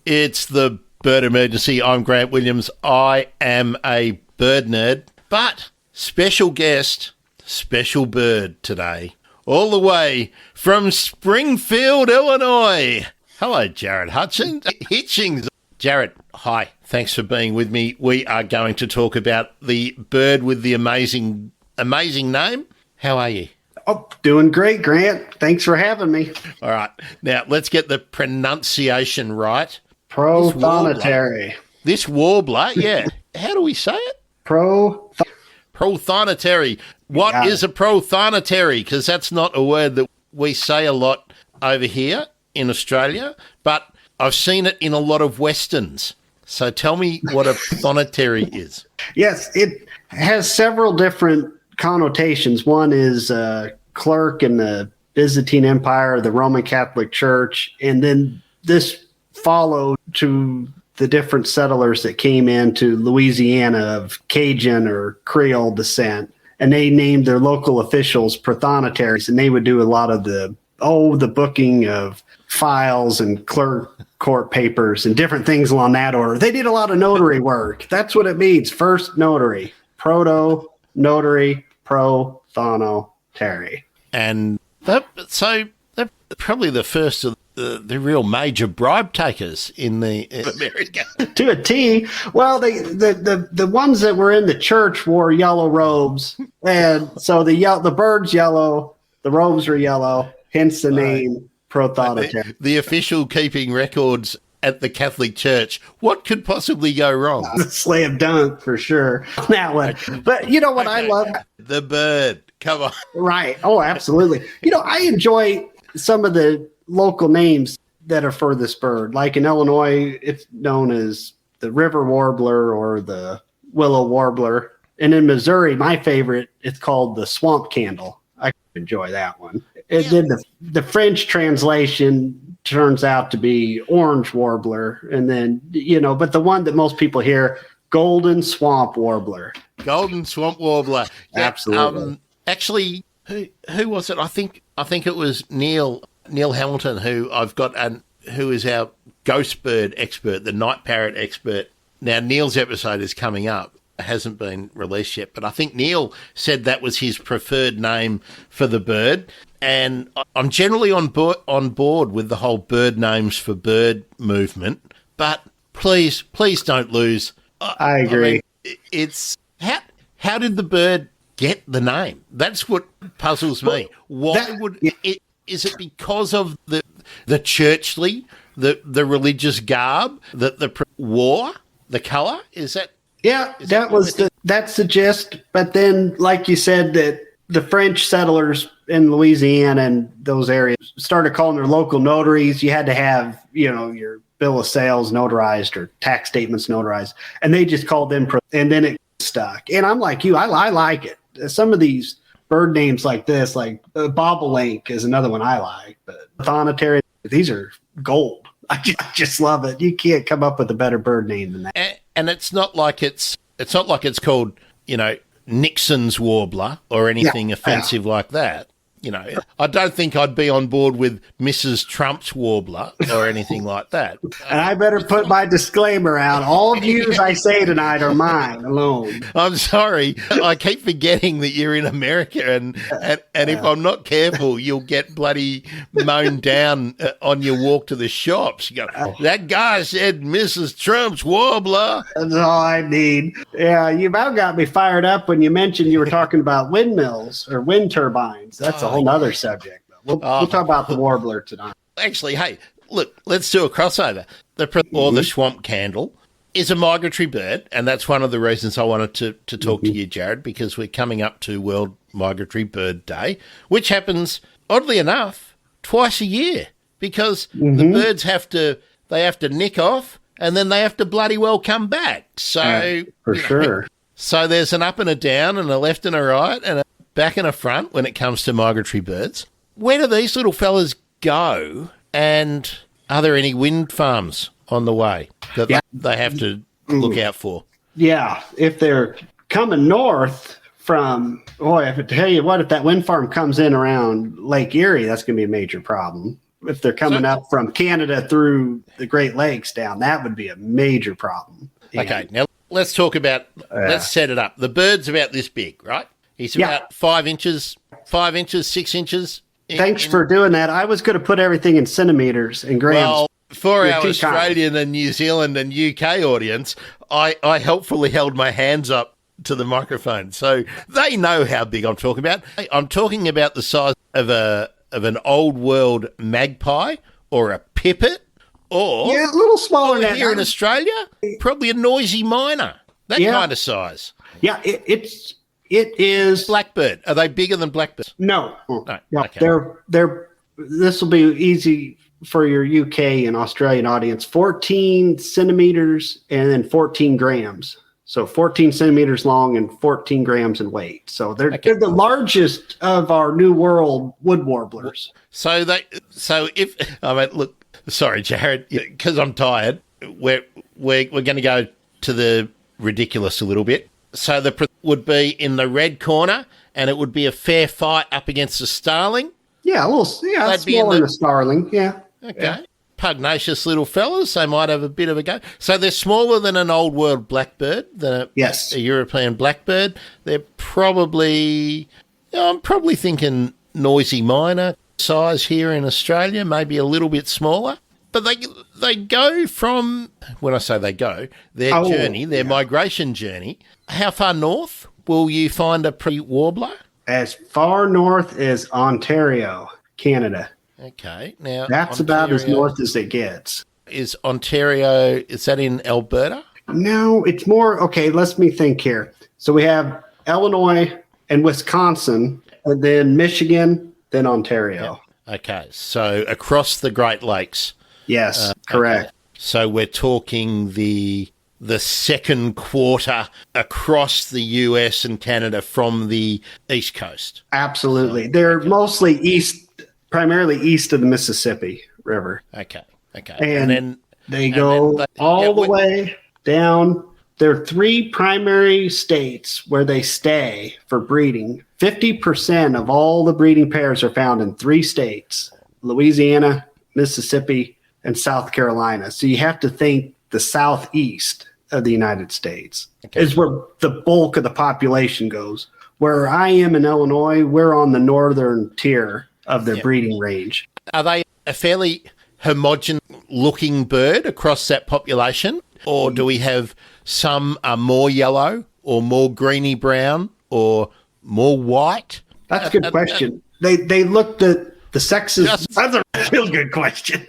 It's the Bird Emergency. I'm Grant Williams. I am a bird nerd, but special guest, special bird today, all the way from Springfield, Illinois. Hello, Jarod Hitchings. Jarod, hi. Thanks for being with me. We are going to talk about the bird with the amazing name. How are you? Oh, doing great, Grant. Thanks for having me. All right. Now, let's get the pronunciation right. Prothonotary. This warbler, yeah. How do we say it? Prothonotary. What is a prothonotary? Because that's not a word that we say a lot over here in Australia, but I've seen it in a lot of Westerns. So tell me what a prothonotary is. Yes, it has several different connotations. One is clerk in the Byzantine Empire, the Roman Catholic Church, and then this followed to the different settlers that came into Louisiana of Cajun or Creole descent, and they named their local officials prothonotaries, and they would do a lot of the booking of files and clerk court papers and different things along that order. They did a lot of notary work. That's what it means. First notary, proto-notary, prothonotary. And they're probably the first of the real major bribe takers in America. To a T. Well, the ones that were in the church wore yellow robes, and so the bird's yellow, the robes are yellow, hence the name prothonotary. The official keeping records at the Catholic Church. What could possibly go wrong? Slam dunk for sure. That one. But you know what I love? The bird. Come on. Right. Oh, absolutely. I enjoy some of the local names that are for this bird. Like in Illinois, it's known as the river warbler or the willow warbler. And in Missouri, my favorite, it's called the swamp candle. I enjoy that one. And then the French translation turns out to be orange warbler. And then, but the one that most people hear, golden swamp warbler. Golden swamp warbler. Yeah, absolutely. Actually, who was it? I think it was Neil Hamilton, who I've got, and who is our ghost bird expert, the night parrot expert. Now, Neil's episode is coming up. It hasn't been released yet, but I think Neil said that was his preferred name for the bird. And I'm generally on board with the whole bird names for bird movement. But please don't lose. I agree. I mean, it's how did the bird get the name? That's what puzzles me. Is it because of the churchly, the religious garb that the wore, the colour? Is that? Yeah, that's the gist. But then, like you said, that the French settlers in Louisiana and those areas started calling their local notaries. You had to have, your bill of sales notarized or tax statements notarized, and they just called them, and then it stuck. And I'm like you, I like it. Some of these bird names like this, like bobolink is another one I like, but prothonotary, these are gold. I just love it. You can't come up with a better bird name than that. And it's not like it's called, Nixon's warbler or anything offensive like that. I don't think I'd be on board with Mrs. Trump's warbler or anything like that. And I better put my disclaimer out. All views I say tonight are mine alone. I'm sorry. I keep forgetting that you're in America, and if I'm not careful, you'll get bloody mown down on your walk to the shops. You go, that guy said Mrs. Trump's warbler. That's all I need. Yeah, you about got me fired up when you mentioned you were talking about windmills or wind turbines. That's a whole other subject. We'll talk about the warbler tonight. Actually, hey, look, let's do a crossover. The swamp candle is a migratory bird, and that's one of the reasons I wanted to talk to you, Jarod, because we're coming up to World Migratory Bird Day, which happens, oddly enough, twice a year, because the birds have to nick off, and then they have to bloody well come back. So for sure. So there's an up and a down and a left and a right and a back and a front when it comes to migratory birds. Where do these little fellas go, and are there any wind farms on the way that they have to look out for? Yeah, if they're coming north from, if I tell you what, if that wind farm comes in around Lake Erie, that's going to be a major problem. if they're coming up from Canada through the Great Lakes down. That would be a major problem. Okay, now let's talk about, let's set it up. The bird's about this big, right? He's about 5 inches, 6 inches. Thanks for doing that. I was going to put everything in centimeters and grams. Well, for our Australian and New Zealand and UK audience, I helpfully held my hands up to the microphone, so they know how big I'm talking about. I'm talking about the size of an old world magpie or a pipit, or a little smaller than here in Australia, probably a noisy miner. That kind of size. Yeah, it is blackbird. Are they bigger than blackbirds? No. Okay. They're. This will be easy for your UK and Australian audience. 14 centimeters and then 14 grams. So 14 centimeters long and 14 grams in weight. So they're the largest of our New World wood warblers. Sorry, Jarod, because I'm tired. We're going to go to the ridiculous a little bit. So the would be in the red corner, and it would be a fair fight up against the starling. Yeah, a little. Yeah, that's smaller than a starling. Yeah. Okay. Yeah. Pugnacious little fellas. They might have a bit of a go. So they're smaller than an old world blackbird, a European blackbird. They're probably, I'm probably thinking noisy miner size here in Australia, maybe a little bit smaller. But they go from, when I say they go, their migration journey. How far north will you find a warbler? As far north as Ontario, Canada. Okay, now that's about as north as it gets. Is Ontario? Is that in Alberta? No, it's more. Okay, let me think here. So we have Illinois and Wisconsin, and then Michigan, then Ontario. Yeah. Okay, so across the Great Lakes. Yes, correct. Okay. So we're talking the second quarter across the US and Canada from the East Coast. Absolutely. They're mostly primarily east of the Mississippi River. Okay. And then they go all the way down. There are 3 primary states where they stay for breeding. 50% of all the breeding pairs are found in 3 states: Louisiana, Mississippi, and South Carolina. So you have to think the southeast of the United States is where the bulk of the population goes. Where I am in Illinois, we're on the northern tier of their breeding range. Are they a fairly homogeneous looking bird across that population? Or do we have some are more yellow or more greeny brown or more white? That's a good question. They looked at the sexes. That's a real good question.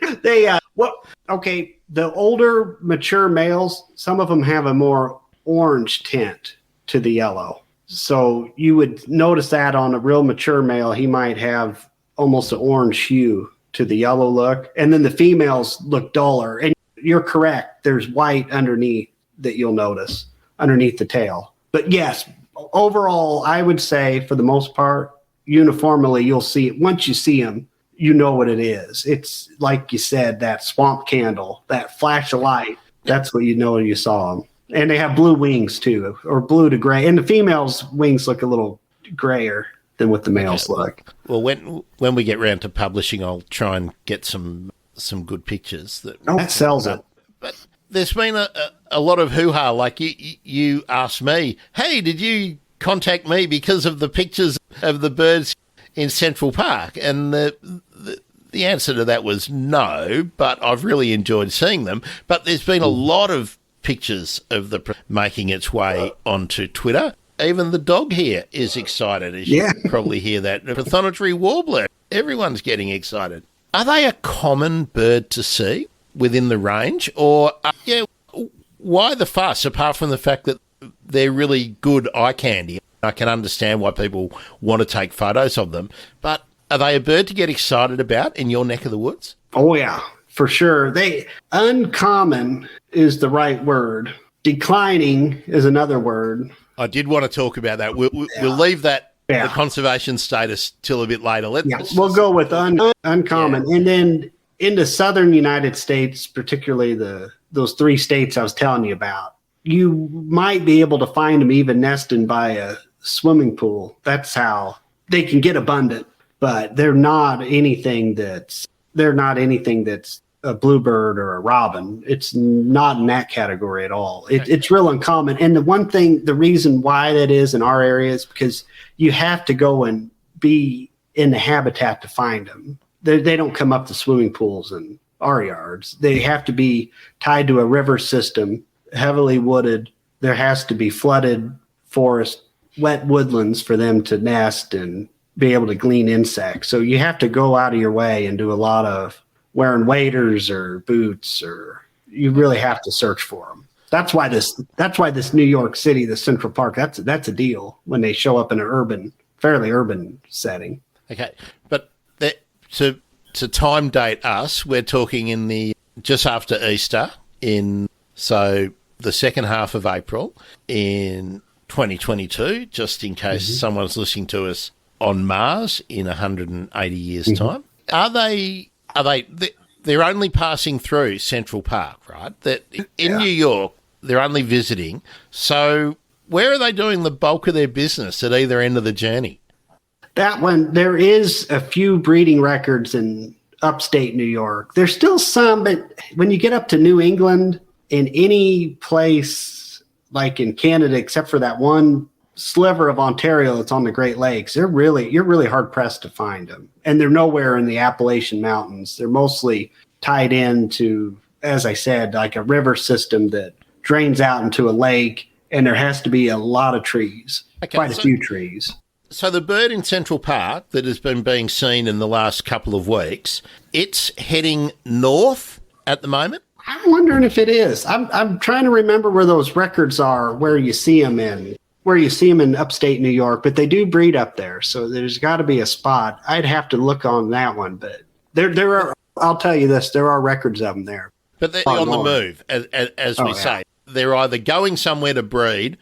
The older mature males, some of them have a more orange tint to the yellow. So you would notice that on a real mature male, he might have almost an orange hue to the yellow look. And then the females look duller. And you're correct. There's white underneath that you'll notice underneath the tail. But yes, overall, I would say for the most part, uniformly, you'll see it. Once you see them, you know what it is. It's like you said, that swamp candle, that flash of light. That's what you know when you saw them. And they have blue wings too, or blue to gray. And the females' wings look a little grayer than what the males look. Well, when we get round to publishing, I'll try and get some good pictures. That sells it. But there's been a lot of hoo-ha. Like you asked me, hey, did you contact me because of the pictures of the birds in Central Park? And the answer to that was no, but I've really enjoyed seeing them. But there's been a lot of pictures of making its way onto Twitter. Even the dog here is excited, as you can probably hear that. The Prothonotary Warbler, everyone's getting excited. Are they a common bird to see within the range? Or, why the fuss, apart from the fact that they're really good eye candy? I can understand why people want to take photos of them, but are they a bird to get excited about in your neck of the woods? Oh, yeah, for sure. Uncommon is the right word. Declining is another word. I did want to talk about that. We'll leave that, the conservation status, till a bit later. We'll go with uncommon. Yeah. And then in the southern United States, particularly those 3 states I was telling you about, you might be able to find them even nesting by a swimming pool. That's how they can get abundant, but they're not anything that's they're not anything that's a bluebird or a robin. It's not in that category at all. It's real uncommon. And the reason why that is in our area is because you have to go and be in the habitat to find them. They don't come up to swimming pools in our yards. They have to be tied to a river system, heavily wooded. There has to be flooded forest, wet woodlands for them to nest and be able to glean insects. So you have to go out of your way and do a lot of wearing waders or boots, or you really have to search for them. That's why this New York City, the Central Park, that's a deal when they show up in an fairly urban setting. Okay, but to time date us, we're talking in just after Easter so the second half of April in 2022, just in case someone's listening to us on Mars in 180 years' time. They're only passing through Central Park, right? In New York, they're only visiting. So where are they doing the bulk of their business at either end of the journey? That one, there is a few breeding records in upstate New York. There's still some, but when you get up to New England, in any place like in Canada, except for that one sliver of Ontario that's on the Great Lakes, you're really hard pressed to find them. And they're nowhere in the Appalachian Mountains. They're mostly tied into, as I said, like a river system that drains out into a lake, and there has to be a lot of trees, quite a few trees. So the bird in Central Park that has been being seen in the last couple of weeks, it's heading north at the moment? I'm wondering if it is. I'm trying to remember where those records are, where you see them in upstate New York, but they do breed up there. So there's got to be a spot. I'd have to look on that one, but there are, I'll tell you this, there are records of them there. But they're on the move, as we say. They're either going somewhere to breed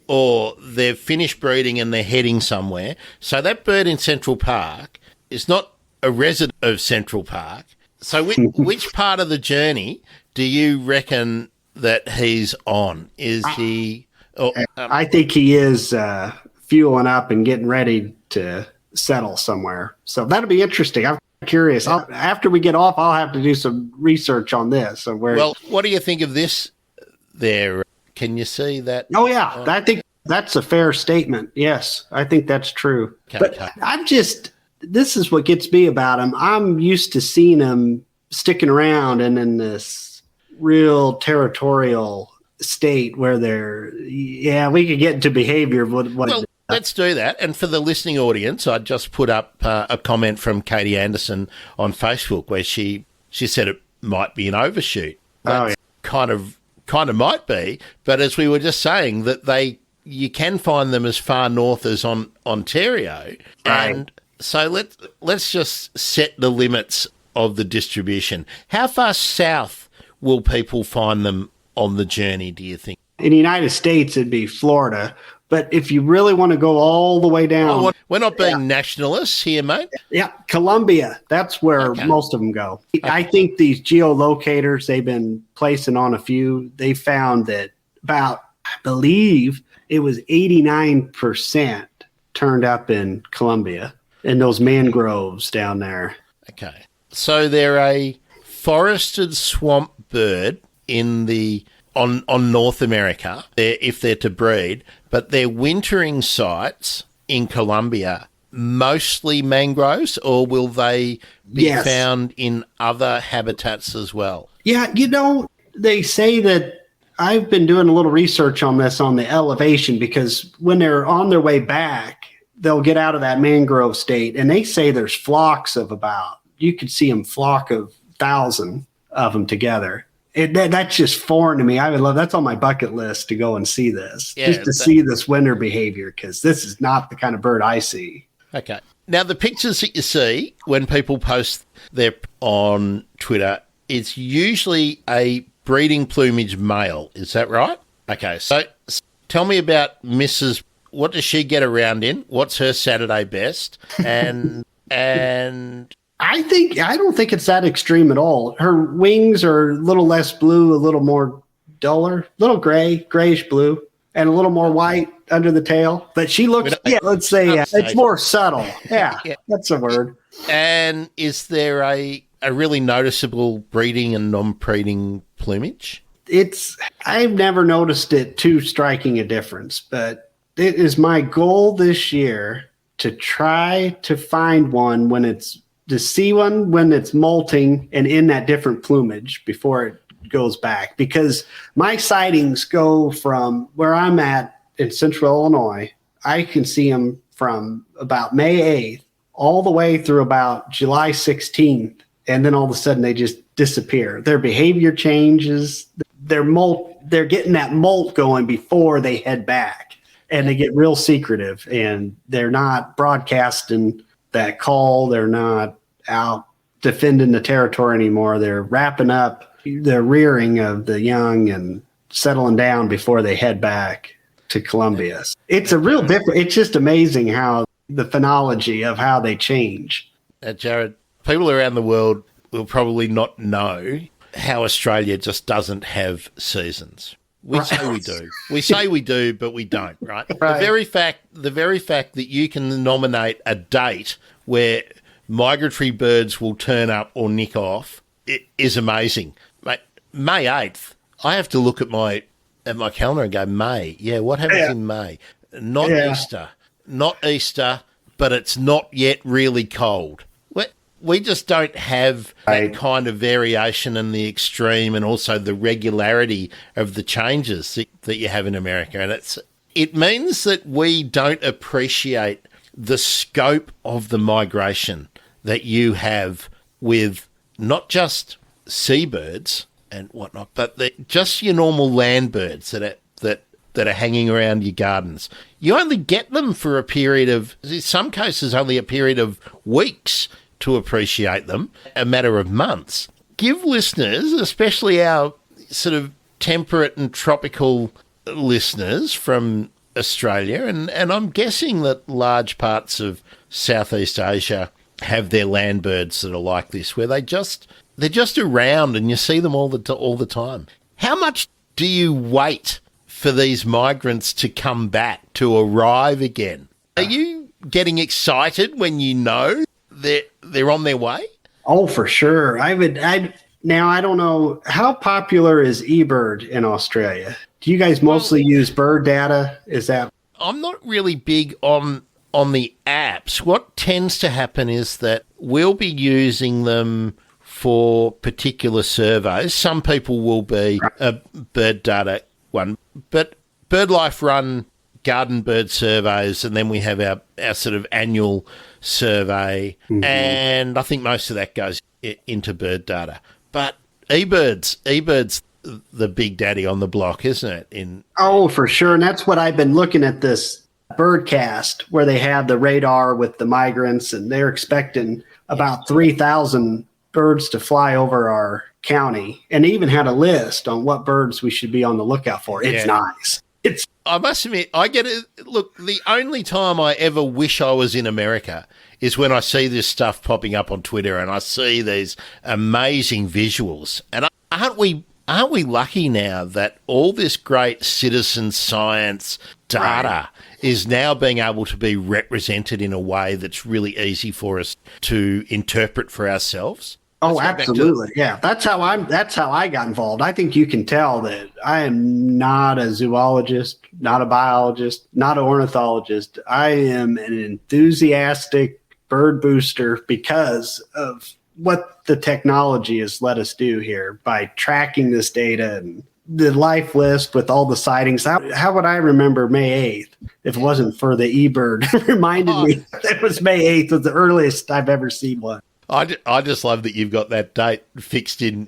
or they've finished breeding and they're heading somewhere. So that bird in Central Park is not a resident of Central Park. So which part of the journey do you reckon that he's on? Is he... I think he is fueling up and getting ready to settle somewhere. So that'll be interesting. I'm curious. After we get off, I'll have to do some research on this. Well, what do you think of this there? Can you see that? Oh, yeah. I think that's a fair statement. Yes, I think that's true. Okay. But this is what gets me about him. I'm used to seeing him sticking around and in this real territorial state where we could get into behavior of what let's do that. And for the listening audience, I just put up a comment from Katie Anderson on Facebook where she said it might be an overshoot. Kind of might be, but as we were just saying, that you can find them as far north as on Ontario, and so let's just set the limits of the distribution. How far south will people find them on the journey, do you think? In the United States, it'd be Florida. But if you really want to go all the way down... we're not being nationalists here, mate. Yeah, Colombia. That's where most of them go. I think these geolocators, they've been placing on a few. They found that about, I believe, it was 89% turned up in Colombia, in those mangroves down there. Okay. So they're a forested swamp bird on North America, if they're to breed, but their wintering sites in Colombia, mostly mangroves, or will they be found in other habitats as well? Yeah, they say that I've been doing a little research on this on the elevation, because when they're on their way back, they'll get out of that mangrove state, and they say there's flocks of you could see them flock of 1,000 of them together. That's just foreign to me. I would love, that's on my bucket list to go and see this, just to see this winter behavior, because this is not the kind of bird I see. Okay. Now, the pictures that you see when people post on Twitter, it's usually a breeding plumage male. Is that right? Okay. So tell me about Mrs. What does she get around in? What's her Saturday best? And I don't think it's that extreme at all. Her wings are a little less blue, a little more duller, a little grayish blue, and a little more white under the tail. But she looks, let's say it's more subtle. Yeah, that's a word. And is there a really noticeable breeding and non-breeding plumage? I've never noticed it too striking a difference, but it is my goal this year to try to find one to see one when it's molting and in that different plumage before it goes back. Because my sightings go from where I'm at in central Illinois, I can see them from about May 8th all the way through about July 16th. And then all of a sudden they just disappear. Their behavior changes. They're getting that molt going before they head back. And they get real secretive, and they're not broadcasting that call. They're not out defending the territory anymore. They're wrapping up the rearing of the young and settling down before they head back to Columbia. It's a real difference. It's just amazing how the phenology of how they change. Jarod, people around the world will probably not know how Australia just doesn't have seasons. We say we do. We say we do, but we don't, right? Right. The very fact that you can nominate a date where migratory birds will turn up or nick off, it is amazing. Mate, May 8th, I have to look at my calendar and go, May. Yeah, what happens in May? Not Easter. Not Easter, but it's not yet really cold. We just don't have that kind of variation in the extreme, and also the regularity of the changes that you have in America. And it means that we don't appreciate the scope of the migration that you have with not just seabirds and whatnot, but just your normal land birds that are hanging around your gardens. You only get them for a period of, in some cases, only a period of weeks to appreciate them, a matter of months. Give listeners, especially our sort of temperate and tropical listeners from Australia, and I'm guessing that large parts of Southeast Asia have their land birds that are like this, where they're just around and you see them all the time. How much do you wait for these migrants to come back, to arrive again? Are you getting excited when you know they're on their way? Oh, for sure. Now, I don't know, how popular is eBird in Australia? Do you guys mostly use bird data? I'm not really big on the apps. What tends to happen is that we'll be using them for particular surveys. Some people will be a bird data one, but BirdLife run garden bird surveys, and then we have our sort of annual survey, and I think most of that goes into bird data. But eBird's the big daddy on the block, isn't it? Oh, for sure. And that's what I've been looking at, this Birdcast, where they have the radar with the migrants, and they're expecting about 3,000 birds to fly over our county, and they even had a list on what birds we should be on the lookout for. It's nice. I must admit, I get it. Look, the only time I ever wish I was in America is when I see this stuff popping up on Twitter and I see these amazing visuals. And aren't we lucky now that all this great citizen science data is now being able to be represented in a way that's really easy for us to interpret for ourselves? Oh, absolutely. Yeah. That's how I got involved. I think you can tell that I am not a zoologist, not a biologist, not an ornithologist. I am an enthusiastic bird booster because of what the technology has let us do here by tracking this data and the life list with all the sightings. How would I remember May 8th if it wasn't for the eBird reminded me that it was May 8th was the earliest I've ever seen one. I just love that you've got that date fixed in.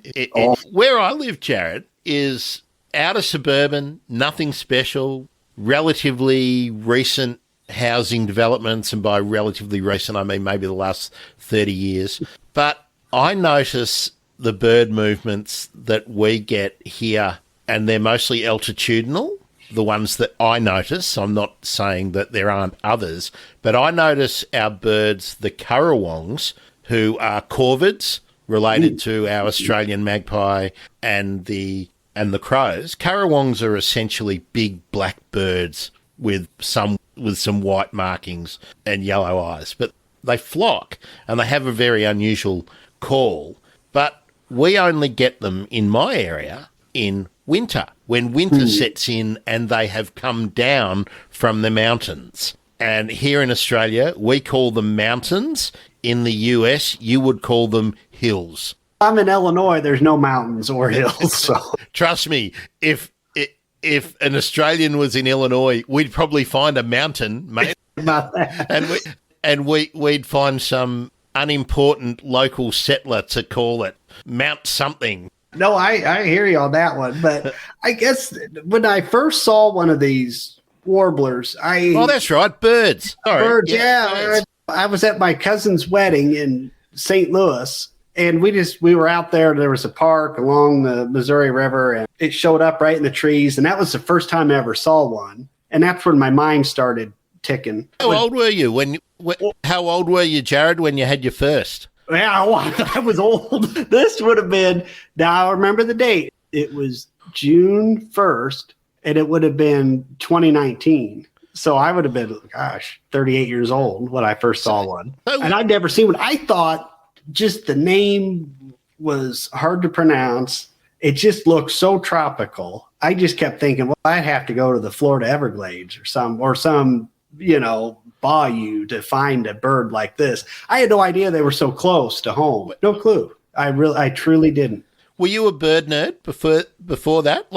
Where I live, Jarod, is outer suburban, nothing special, relatively recent housing developments, and by relatively recent I mean maybe the last 30 years. But I notice the bird movements that we get here, and they're mostly altitudinal, the ones that I notice. I'm not saying that there aren't others, but I notice our birds, the currawongs, who are corvids, related to our Australian magpie and the crows. Currawongs are essentially big black birds with some white markings and yellow eyes. But they flock, and they have a very unusual call. But we only get them in my area in winter, when winter sets in and they have come down from the mountains. And here in Australia, we call them mountains. In the US, you would call them hills. I'm in Illinois. There's no mountains or hills. So. Trust me, if an Australian was in Illinois, we'd probably find a mountain, mate. About that. And we'd find some unimportant local settler to call it Mount something. No, I hear you on that one. But I guess when I first saw one of these warblers, Oh, that's right, birds. Sorry. Birds, yeah. Birds. I was at my cousin's wedding in St. Louis, and we were out there. There was a park along the Missouri River, and it showed up right in the trees. And that was the first time I ever saw one. And that's when my mind started ticking. How old were you how old were you, Jarod, when you had your first? Yeah, I was old. This would have been, now I remember the date. It was June 1st, and it would have been 2019. So I would have been, 38 years old when I first saw one. And I'd never seen one. I thought just the name was hard to pronounce. It just looked so tropical. I just kept thinking, well, I'd have to go to the Florida Everglades or some bayou to find a bird like this. I had no idea they were so close to home. No clue. I truly didn't. Were you a bird nerd before that?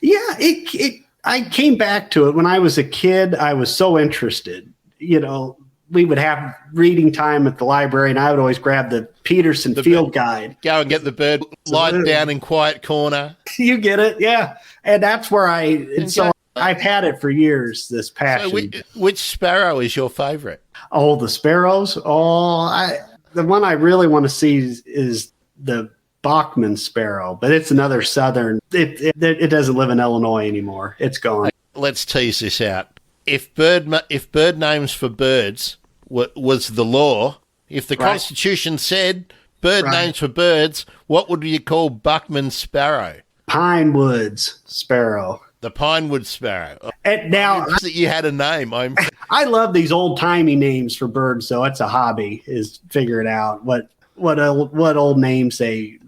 Yeah, I came back to it when I was a kid. I was so interested. We would have reading time at the library, and I would always grab the Peterson Field Guide. Go and get the bird, lie down in quiet corner. You get it, yeah. And that's where I've had it for years, this passion. So which sparrow is your favorite? Oh, the sparrows? Oh, the one I really want to see is the Bachman sparrow, but it's another southern. It doesn't live in Illinois anymore. It's gone. Let's tease this out. If bird names for birds was the law, if the Constitution said bird names for birds, what would you call Bachman sparrow? Pine Woods sparrow. The Pinewood sparrow. And now that you had a name. I love these old timey names for birds, though. It's a hobby, is figuring out what old names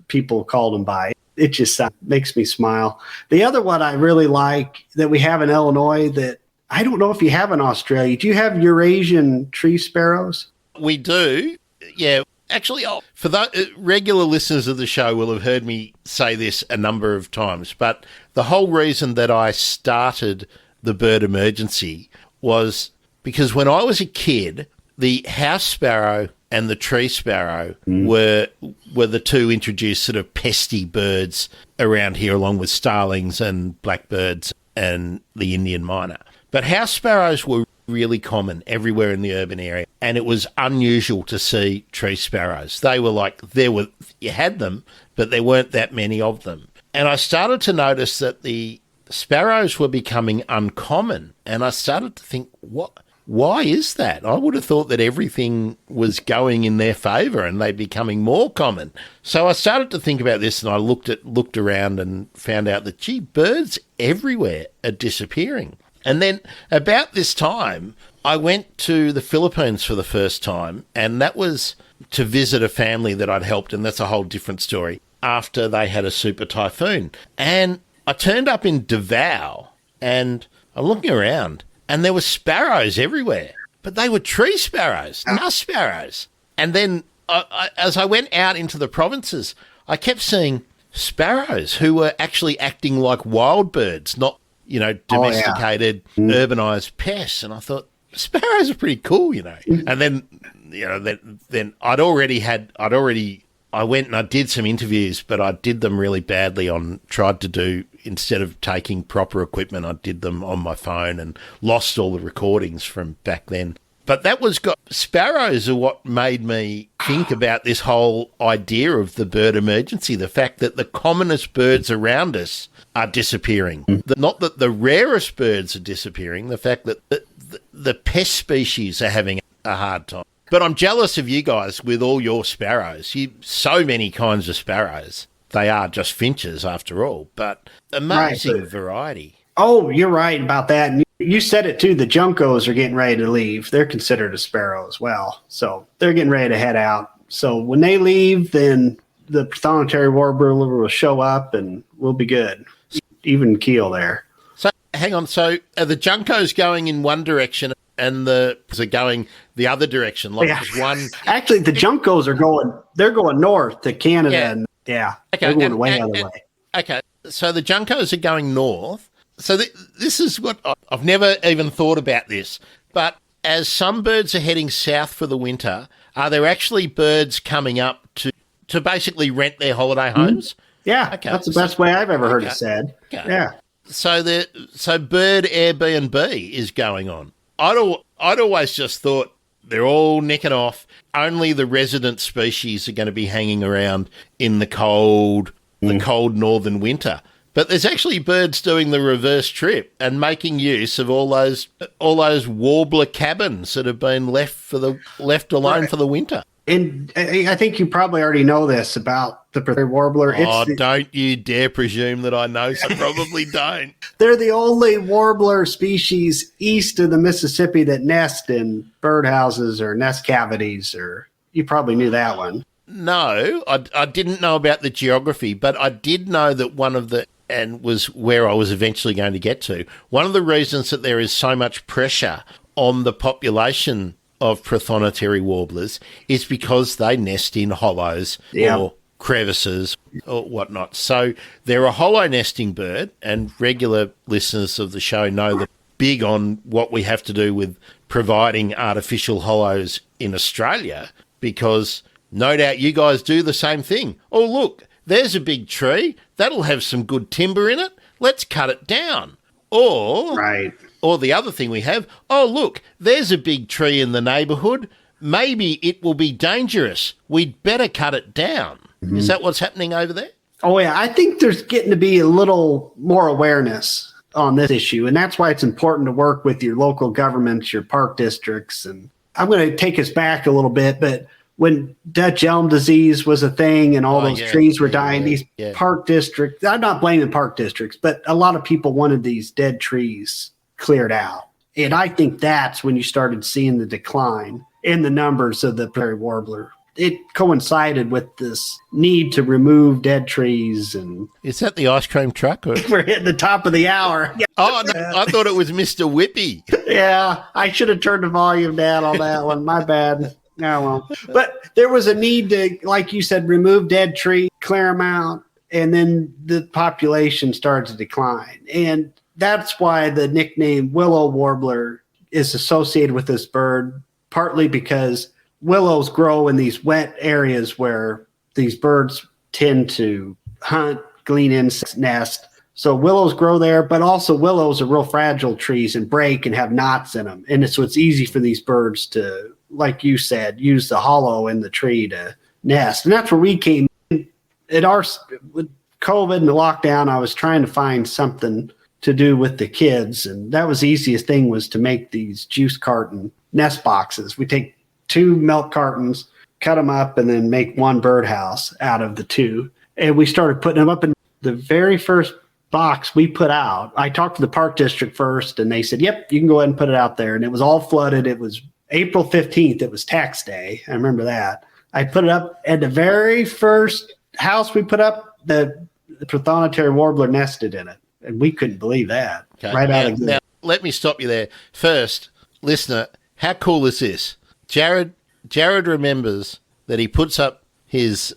people called them by. It just makes me smile. The other one I really like that we have in Illinois that I don't know if you have in Australia. Do you have Eurasian tree sparrows? We do. Yeah. Actually, for the regular listeners of the show will have heard me say this a number of times, but the whole reason that I started the Bird Emergency was because when I was a kid, the house sparrow and the tree sparrow were the two introduced sort of pesty birds around here, along with starlings and blackbirds and the Indian myna. But house sparrows were really common everywhere in the urban area, and it was unusual to see tree sparrows. They were you had them, but there weren't that many of them. And I started to notice that the sparrows were becoming uncommon, and I started to think, why is that? I would have thought that everything was going in their favour and they're becoming more common. So I started to think about this, and I looked around and found out that, birds everywhere are disappearing. And then about this time, I went to the Philippines for the first time, and that was to visit a family that I'd helped, and that's a whole different story, after they had a super typhoon. And I turned up in Davao, and I'm looking around, and there were sparrows everywhere, but they were tree sparrows, not sparrows. And then as I went out into the provinces, I kept seeing sparrows who were actually acting like wild birds, not domesticated, urbanized pests. And I thought, sparrows are pretty cool, And then, then I went and I did some interviews, but I did them really badly instead of taking proper equipment, I did them on my phone and lost all the recordings from back then. But sparrows are what made me think about this whole idea of the bird emergency, the fact that the commonest birds around us are disappearing. Not that the rarest birds are disappearing, the fact that the pest species are having a hard time. But I'm jealous of you guys with all your sparrows. So many kinds of sparrows. They are just finches after all, but amazing variety. Oh, you're right about that. And You said it too. The juncos are getting ready to leave. They're considered a sparrow as well. So they're getting ready to head out. So when they leave, then the Prothonotary Warbler will show up and we'll be good. Even keel there. So hang on. So are the juncos going in one direction and the are going the other direction? Like there's one. Actually, the juncos they're going north to Canada. Yeah. And Okay. they're going way other way. Okay. So the juncos are going north. So this is what I've never even thought about this. But as some birds are heading south for the winter, are there actually birds coming up to basically rent their holiday homes? Yeah, okay. That's the best way I've ever heard it said. Okay. Yeah. So bird Airbnb is going on. I'd always just thought they're all nicking off. Only the resident species are going to be hanging around in the cold northern winter. But there's actually birds doing the reverse trip and making use of all those warbler cabins that have been left alone for the winter. And I think you probably already know this about the Prothonotary Warbler. Don't you dare presume that I know, so probably don't. They're the only warbler species east of the Mississippi that nest in birdhouses or nest cavities, or you probably knew that one. No, I didn't know about the geography, but I did know that and was where I was eventually going to get to. One of the reasons that there is so much pressure on the population of Prothonotary warblers is because they nest in hollows or crevices or whatnot. So they're a hollow nesting bird, and regular listeners of the show know that big on what we have to do with providing artificial hollows in Australia, because no doubt you guys do the same thing. Oh, look, there's a big tree. That'll have some good timber in it. Let's cut it down. Or the other thing we have, oh, look, there's a big tree in the neighbourhood. Maybe it will be dangerous. We'd better cut it down. Mm-hmm. Is that what's happening over there? Oh, yeah. I think there's getting to be a little more awareness on this issue, and that's why it's important to work with your local governments, your park districts. And I'm going to take us back a little bit, but when Dutch elm disease was a thing and all those trees were dying, these park districts, I'm not blaming park districts, but a lot of people wanted these dead trees cleared out. And I think that's when you started seeing the decline in the numbers of the prairie warbler. It coincided with this need to remove dead trees. And is that the ice cream truck? Or? We're hitting the top of the hour. Oh, no, I thought it was Mr. Whippy. Yeah, I should have turned the volume down on that one. My bad. No, well, but there was a need to, like you said, remove dead trees, clear them out, and then the population started to decline. And that's why the nickname willow warbler is associated with this bird, partly because willows grow in these wet areas where these birds tend to hunt, glean insects, nest. So willows grow there, but also willows are real fragile trees and break and have knots in them. And so it's easy for these birds to, like you said, use the hollow in the tree to nest. And that's where we came in. With COVID and the lockdown, I was trying to find something to do with the kids. And that was the easiest thing, was to make these juice carton nest boxes. We take 2 milk cartons, cut them up, and then make one birdhouse out of the 2. And we started putting them up. In the very first box we put out, I talked to the park district first, and they said, yep, you can go ahead and put it out there. And it was all flooded. It was April 15th. It was tax day. I remember that. I put it up at the very first house we put up. The Prothonotary Warbler nested in it, and we couldn't believe that. Okay. Out of the now, let me stop you there. First, listener, how cool is this? Jarod remembers that he puts up his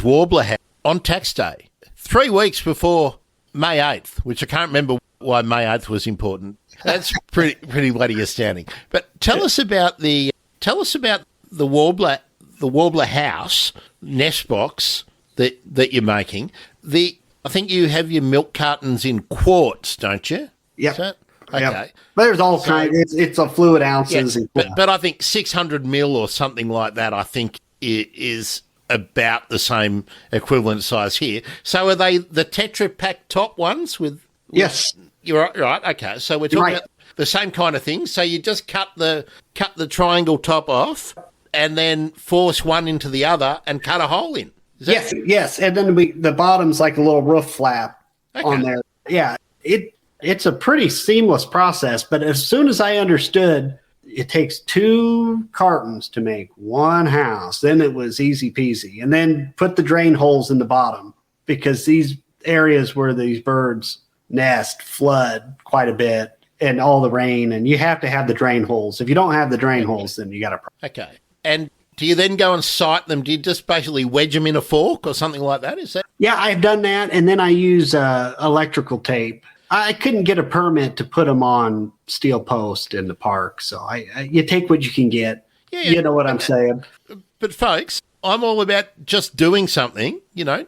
warbler house on tax day, 3 weeks before May 8th, which I can't remember why May 8th was important. That's pretty bloody astounding. But tell us about the warbler house nest box that you're making. I think you have your milk cartons in quarts, don't you? Yep. Okay. Yep. But there's all kinds. It's a fluid ounces. Yeah, but I think 600 mil or something like that, I think, is about the same equivalent size here. So are they the Tetra Pak top ones with? Yes. You're right. Okay. So we're talking about the same kind of thing. So you just cut the triangle top off and then force one into the other and cut a hole in. Yes. And then the bottom's like a little roof flap on there. Yeah. It's a pretty seamless process, but as soon as I understood it takes 2 cartons to make 1 house, then it was easy peasy. And then put the drain holes in the bottom, because these areas where these birds nest flood quite a bit and all the rain, and you have to have the drain holes. If you don't have the drain holes, then you got a problem. Okay. And do you then go and sight them? Do you just basically wedge them in a fork or something like that? Is that? Yeah, I've done that, and then I use electrical tape. I couldn't get a permit to put them on steel post in the park, so you take what you can get. Yeah, you know what I'm saying. But folks, I'm all about just doing something,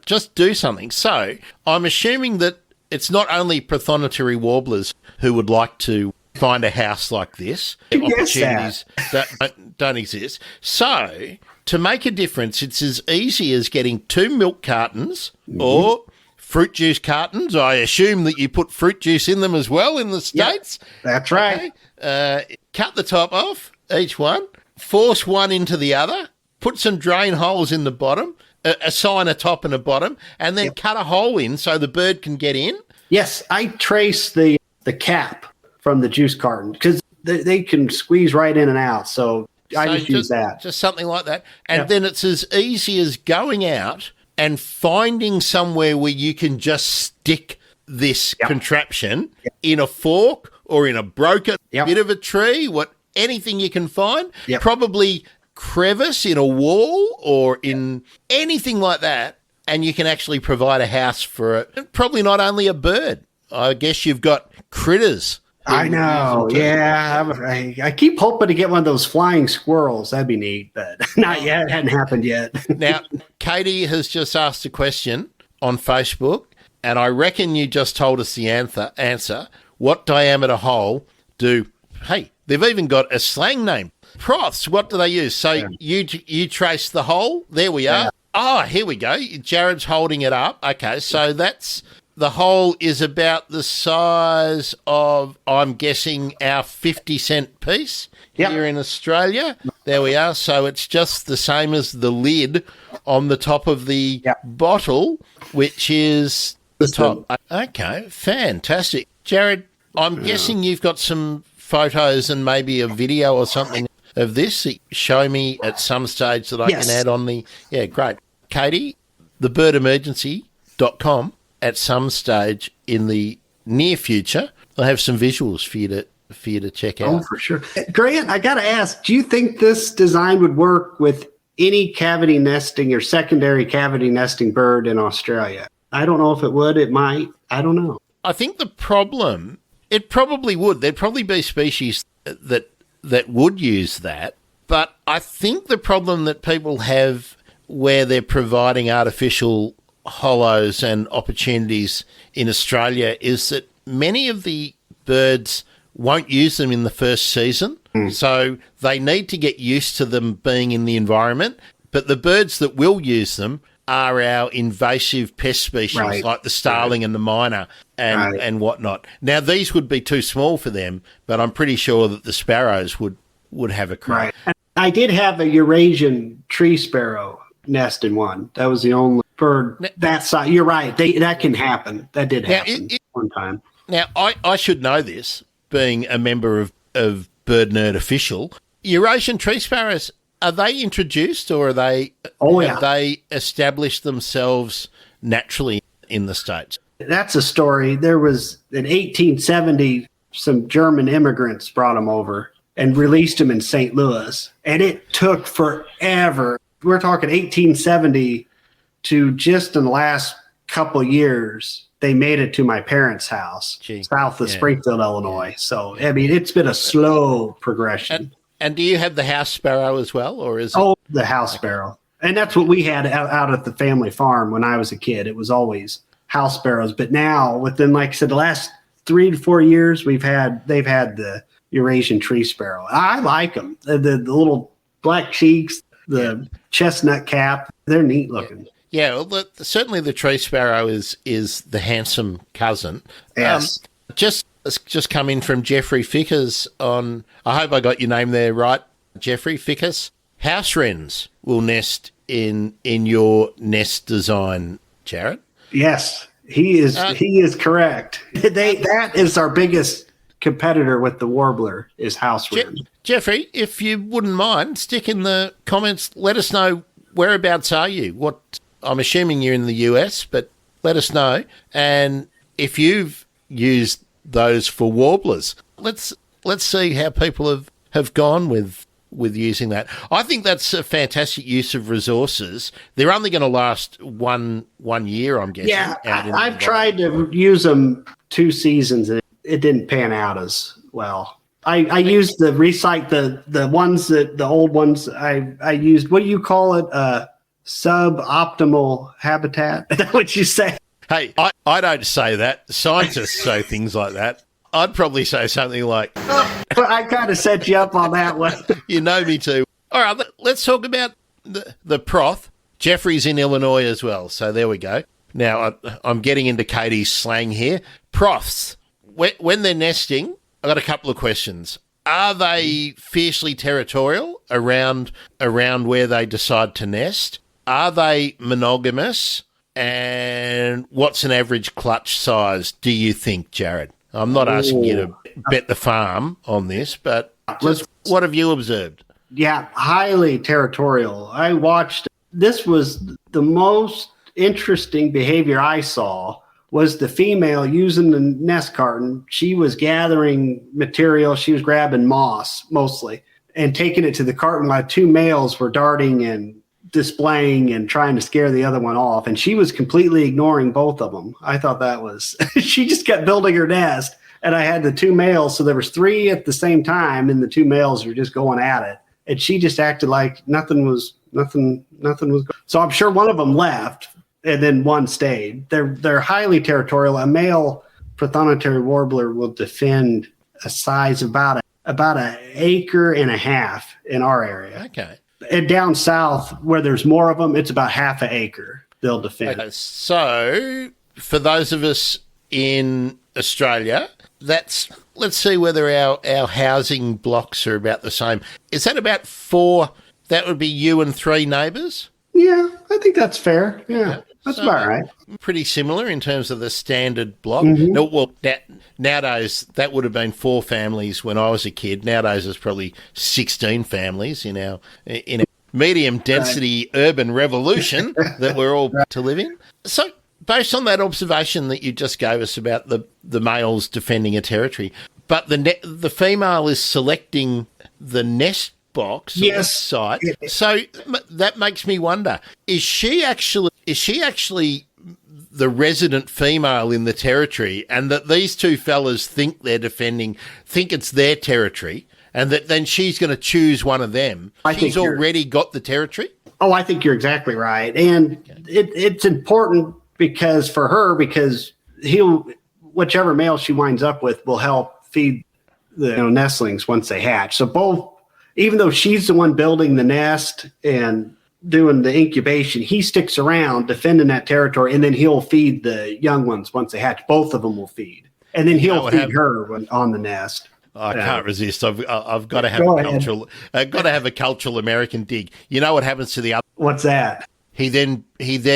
just do something. So I'm assuming that it's not only Prothonotary Warblers who would like to find a house like this. Opportunities that don't exist. So to make a difference, it's as easy as getting 2 milk cartons or fruit juice cartons. I assume that you put fruit juice in them as well in the States. Yep, that's right. Okay. Cut the top off, each one, force one into the other, put some drain holes in the bottom, assign a top and a bottom, and then cut a hole in so the bird can get in. Yes, I trace the cap from the juice carton because they can squeeze right in and out. So I just use that. Just something like that. And then it's as easy as going out and finding somewhere where you can just stick this contraption in a fork or in a broken bit of a tree, anything you can find, probably crevice in a wall or in anything like that, and you can actually provide a house for it. Probably not only a bird. I guess you've got critters. I know, I keep hoping to get one of those flying squirrels. That'd be neat, but not yet. It hadn't happened yet. Now, Katie has just asked a question on Facebook, and I reckon you just told us the answer. What diameter hole do... Hey, they've even got a slang name. Proths, what do they use? So you trace the hole. There we are. Oh, here we go. Jarod's holding it up. Okay, so that's... The hole is about the size of, I'm guessing, our 50-cent piece here in Australia. There we are. So it's just the same as the lid on the top of the bottle, which is the top. Okay, fantastic. Jarod, I'm guessing you've got some photos and maybe a video or something of this that you show me at some stage that I can add on the... Yeah, great. Katie, thebirdemergency.com. At some stage in the near future, I'll have some visuals for you to check out. Oh, for sure. Grant, I got to ask, do you think this design would work with any cavity nesting or secondary cavity nesting bird in Australia? I don't know if it would. It might. I don't know. I think the problem, it probably would. There'd probably be species that would use that. But I think the problem that people have where they're providing artificial hollows and opportunities in Australia is that many of the birds won't use them in the first season. So they need to get used to them being in the environment. But the birds that will use them are our invasive pest species like the starling and the myna and whatnot. Now, these would be too small for them, but I'm pretty sure that the sparrows would have a crack. Right. I did have a Eurasian tree sparrow nest in one. That was the only bird that size. You're right. That can happen. That did happen one time. Now, I should know this, being a member of Bird Nerd Official. Eurasian tree sparrows, are they introduced or are they have they established themselves naturally in the States? That's a story. There was in 1870, some German immigrants brought them over and released them in St. Louis. And it took forever. We're talking 1870 to just in the last couple years, they made it to my parents' house south of Springfield, Illinois. So, I mean, it's been a slow progression. And do you have the house sparrow as well? Or is the house sparrow. And that's what we had out at the family farm when I was a kid. It was always house sparrows. But now, within, like I said, the last 3 to 4 years, they've had the Eurasian tree sparrow. I like them. The little black cheeks, the chestnut cap, they're neat looking. Yeah, well, certainly the tree sparrow is the handsome cousin. Yes. Just come in from Jeffrey Fickers on, I hope I got your name there right, Jeffrey Fickers. House wrens will nest in your nest design, Jarod? Yes. He is correct. That is our biggest competitor with the warbler is house wren. Jeffrey, if you wouldn't mind, stick in the comments. Let us know whereabouts are you. What I'm assuming you're in the US, but let us know. And if you've used those for warblers, let's see how people have gone with using that. I think that's a fantastic use of resources. They're only going to last one year, I'm guessing. Yeah, I've tried to use them 2 seasons and it didn't pan out as well. I used the ones that the old ones I used. What do you call it? Suboptimal habitat. Is that what you say? Hey, I don't say that. Scientists say things like that. I'd probably say something like, I kind of set you up on that one. You know me too. All right, let's talk about the Proth. Jeffrey's in Illinois as well, so there we go. Now, I'm getting into Katie's slang here. Proths. When they're nesting, I've got a couple of questions. Are they fiercely territorial around where they decide to nest? Are they monogamous? And what's an average clutch size, do you think, Jarod? I'm not asking you to bet the farm on this, but what have you observed? Yeah, highly territorial. I watched, this was the most interesting behavior I saw was the female using the nest carton. She was gathering material. She was grabbing moss mostly and taking it to the carton while 2 males were darting and displaying and trying to scare the other one off. And she was completely ignoring both of them. I thought that was, she just kept building her nest. And I had the 2 males. So there was 3 at the same time and the 2 males were just going at it. And she just acted like nothing was. So I'm sure one of them left and then one stayed. They're highly territorial. A male Prothonotary Warbler will defend a size about an acre and a half in our area. Okay. And down south, where there's more of them, it's about half an acre they'll defend. Okay, so for those of us in Australia, let's see whether our housing blocks are about the same. Is that about 4? That would be you and 3 neighbours? Yeah, I think that's fair. Yeah, that's about right. Pretty similar in terms of the standard block. Mm-hmm. No, well, nowadays, that would have been 4 families when I was a kid. Nowadays, it's probably 16 families in our medium density urban revolution that we're all to live in. So, based on that observation that you just gave us about the males defending a territory, but the female is selecting the nest box site. So that makes me wonder, is she actually the resident female in the territory, and that these 2 fellas think it's their territory, and that then she's going to choose one of them? She's already got the territory? Oh, I think you're exactly right. And it's important because whichever male she winds up with will help feed the nestlings once they hatch. So both, even though she's the one building the nest and doing the incubation, he sticks around defending that territory, and then he'll feed the young ones once they hatch. Both of them will feed, and then he'll feed her on the nest. I can't resist. I've got to have a cultural American dig. You know what happens to the other? What's that? He then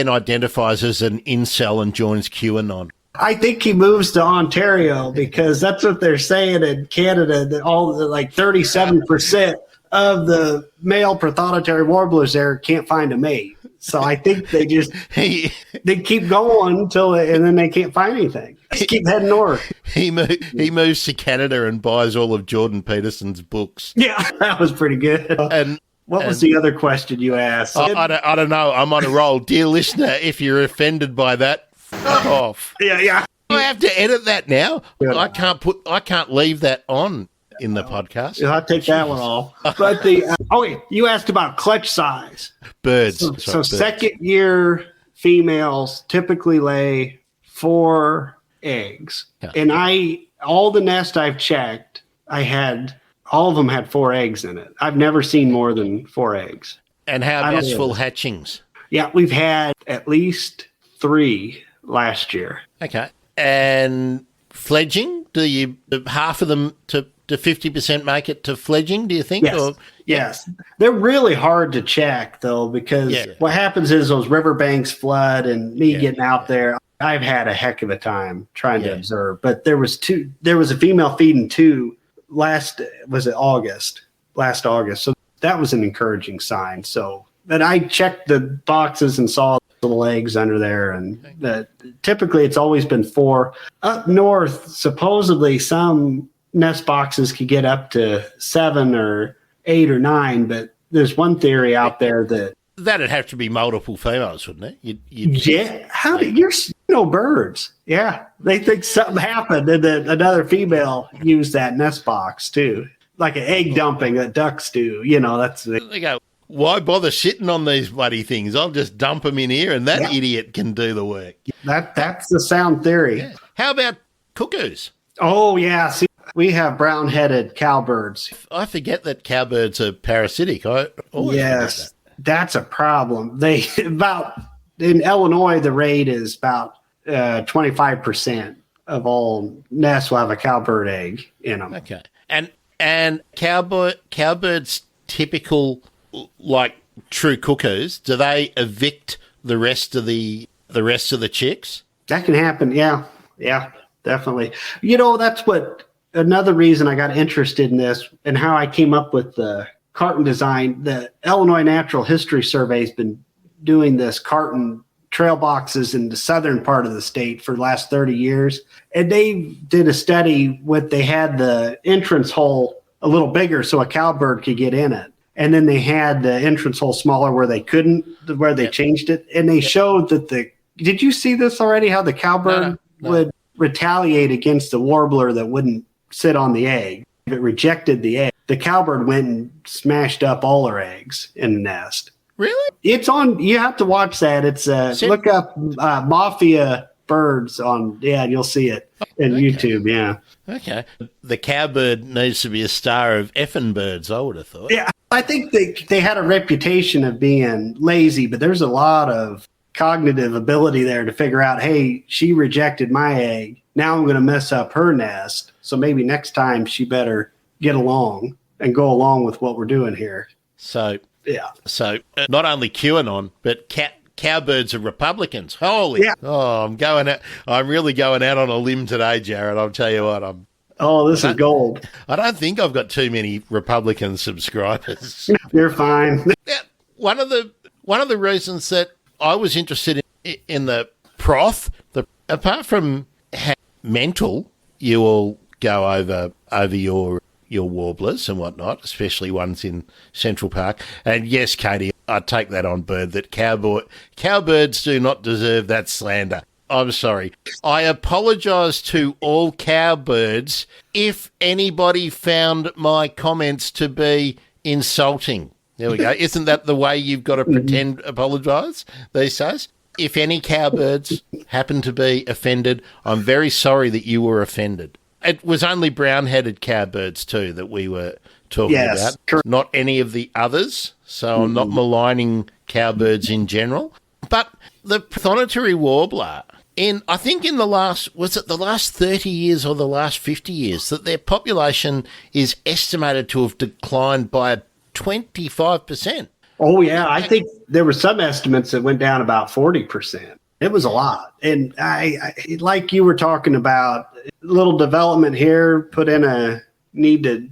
identifies as an incel and joins QAnon. I think he moves to Ontario because that's what they're saying in Canada, that all the 37% of the male Prothonotary warblers there can't find a mate. So I think they just they keep going and then they can't find anything. Just keep heading north. He moves to Canada and buys all of Jordan Peterson's books. Yeah, that was pretty good. And what was the other question you asked? I don't know. I'm on a roll. Dear listener, if you're offended by that, fuck off. Yeah. I have to edit that now. I can't leave that on in the podcast. I'll take that one off. But you asked about clutch size. Birds. So second year females typically lay 4 eggs. Yeah. And all the nests I've checked, all of them had 4 eggs in it. I've never seen more than 4 eggs. And how about full hatchings? Yeah, we've had at least 3 last year. Okay. And fledging? Do half of them to 50% make it to fledging, do you think? Yes. Yes. They're really hard to check, though, because what happens is those riverbanks flood and getting out there. I've had a heck of a time trying to observe. But there was a female feeding two last August. So that was an encouraging sign. So, but I checked the boxes and saw little eggs under there, and typically it's always been 4. Up north, supposedly some nest boxes could get up to 7 or 8 or 9, but there's one theory out there that'd have to be multiple females, wouldn't it? You're birds. Yeah, they think something happened, and then another female used that nest box too, like an egg dumping that ducks do. They go, why bother shitting on these bloody things? I'll just dump them in here, and that idiot can do the work. That's the sound theory. Yeah. How about cuckoos? Oh yeah, see, we have brown-headed cowbirds. I forget that cowbirds are parasitic. I always forget that. That's a problem. In Illinois, the rate is about 25% of all nests will have a cowbird egg in them. Okay, and cowbirds typical, like true cuckoos, do they evict the rest of the chicks? That can happen. Yeah, definitely. That's another reason I got interested in this and how I came up with the carton design. The Illinois Natural History Survey has been doing this carton trail boxes in the southern part of the state for the last 30 years. And they did a study they had the entrance hole a little bigger so a cowbird could get in it. And then they had the entrance hole smaller where they changed it. And they showed that did you see this already? How the cowbird would retaliate against the warbler that wouldn't sit on the egg. If it rejected the egg, the cowbird went and smashed up all her eggs in the nest. Really? It's on. You have to watch that. It's look up Mafia Birds on. Yeah, you'll see it in YouTube. Yeah. Okay. The cowbird needs to be a star of effing birds, I would have thought. Yeah, I think they had a reputation of being lazy, but there's a lot of cognitive ability there to figure out, hey, she rejected my egg. Now I'm going to mess up her nest. So maybe next time she better get along and go along with what we're doing here. So not only QAnon, but cowbirds are Republicans. Holy! Yeah. Oh, I'm really going out on a limb today, Jarod. I'll tell you what. This is gold. I don't think I've got too many Republican subscribers. You're fine. Yeah, one of the reasons that I was interested in the apart from how mental you all go over your warblers and whatnot, especially ones in Central Park. And yes, Katie, I take that on board that cowbirds do not deserve that slander. I'm sorry. I apologise to all cowbirds if anybody found my comments to be insulting. There we go. Isn't that the way you've got to pretend apologise these days? If any cowbirds happen to be offended, I'm very sorry that you were offended. It was only brown-headed cowbirds too that we were talking about, not any of the others. So I'm not maligning cowbirds in general. But the Prothonotary Warbler, I think in the last 30 years or the last 50 years, that their population is estimated to have declined by 25%. Oh, yeah. I think there were some estimates that went down about 40%. It was a lot. And I like you were talking about, little development here, put in need to,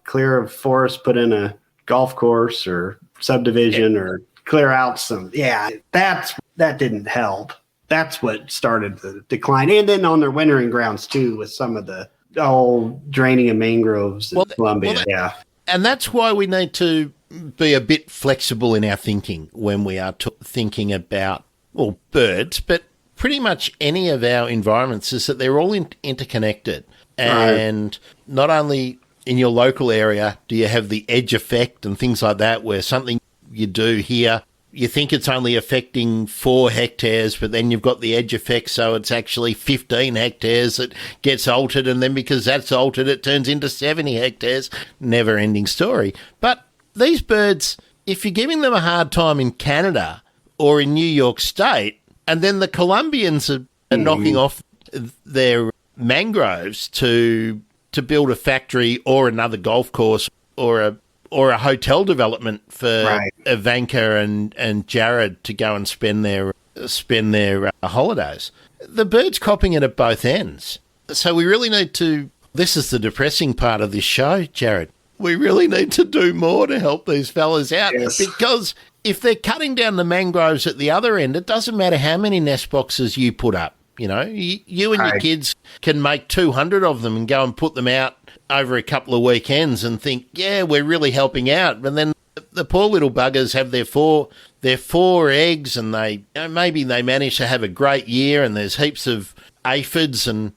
clear a forest, put in a golf course or subdivision or clear out some. Yeah, that didn't help. That's what started the decline. And then on their wintering grounds, too, with some of the draining of mangroves in Colombia. And that's why we need to be a bit flexible in our thinking when we are thinking about, birds, but pretty much any of our environments, is that they're all interconnected. And not only in your local area do you have the edge effect and things like that, where something you do here, you think it's only affecting 4 hectares, but then you've got the edge effect, so it's actually 15 hectares that gets altered, and then because that's altered, it turns into 70 hectares. Never-ending story. But these birds, if you're giving them a hard time in Canada or in New York State, and then the Colombians are knocking off their mangroves to build a factory or another golf course or a hotel development for Ivanka and Jarod to go and spend their spend their holidays. The bird's copping it at both ends. So we really need to, this is the depressing part of this show, Jarod. We really need to do more to help these fellas out. Yes. Because if they're cutting down the mangroves at the other end, it doesn't matter how many nest boxes you put up. You know, you and your kids can make 200 of them and go and put them out over a couple of weekends and think, yeah, we're really helping out. But then the poor little buggers have their four eggs, and they, you know, maybe they manage to have a great year, and there's heaps of aphids and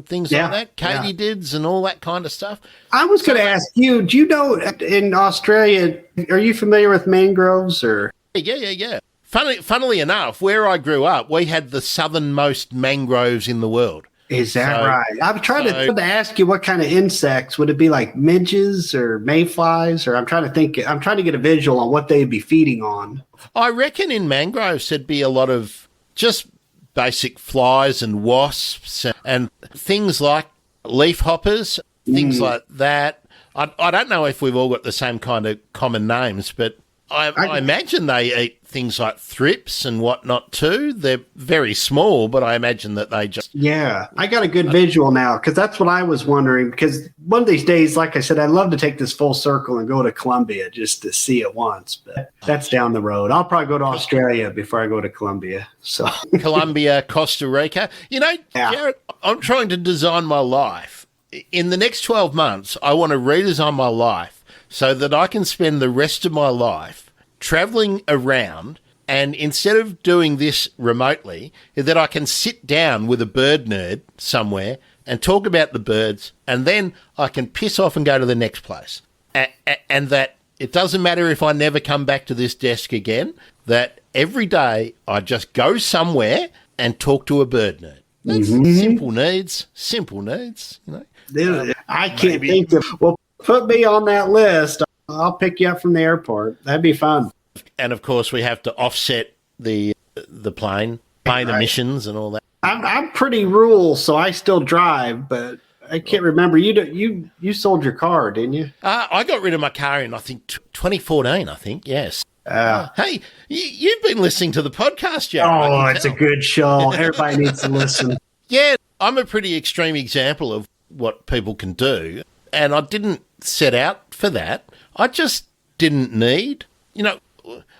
things like that, katydids and all that kind of stuff. I was going to ask you, do you know in Australia, are you familiar with mangroves or? Yeah. Funnily enough, where I grew up, we had the southernmost mangroves in the world. Is that right? I'm trying to ask you what kind of insects. Would it be like midges or mayflies? Or I'm trying to get a visual on what they'd be feeding on. I reckon in mangroves there'd be a lot of just basic flies and wasps and things like leaf hoppers, things like that. I don't know if we've all got the same kind of common names, but I imagine they eat things like thrips and whatnot too. They're very small, but I imagine that they just... Yeah, I got a good visual now, because that's what I was wondering. Because one of these days, like I said, I'd love to take this full circle and go to Colombia just to see it once, but that's down the road. I'll probably go to Australia before I go to Colombia. So Colombia, Costa Rica. You know, Jarod, I'm trying to design my life. In the next 12 months, I want to redesign my life so that I can spend the rest of my life traveling around, and instead of doing this remotely, that I can sit down with a bird nerd somewhere and talk about the birds, and then I can piss off and go to the next place. And that it doesn't matter if I never come back to this desk again, that every day I just go somewhere and talk to a bird nerd. That's simple needs, you know. I can't think of... Well, put me on that list. I'll pick you up from the airport. That'd be fun. And of course, we have to offset the plane emissions and all that. I'm pretty rural, so I still drive, but I can't remember. You sold your car, didn't you? I got rid of my car in, I think, 2014. I think, yes. Hey, you've been listening to the podcast, Joe. Oh, it's a good show. Everybody needs to listen. Yeah, I'm a pretty extreme example of what people can do, and I didn't set out for that. I just didn't need, you know,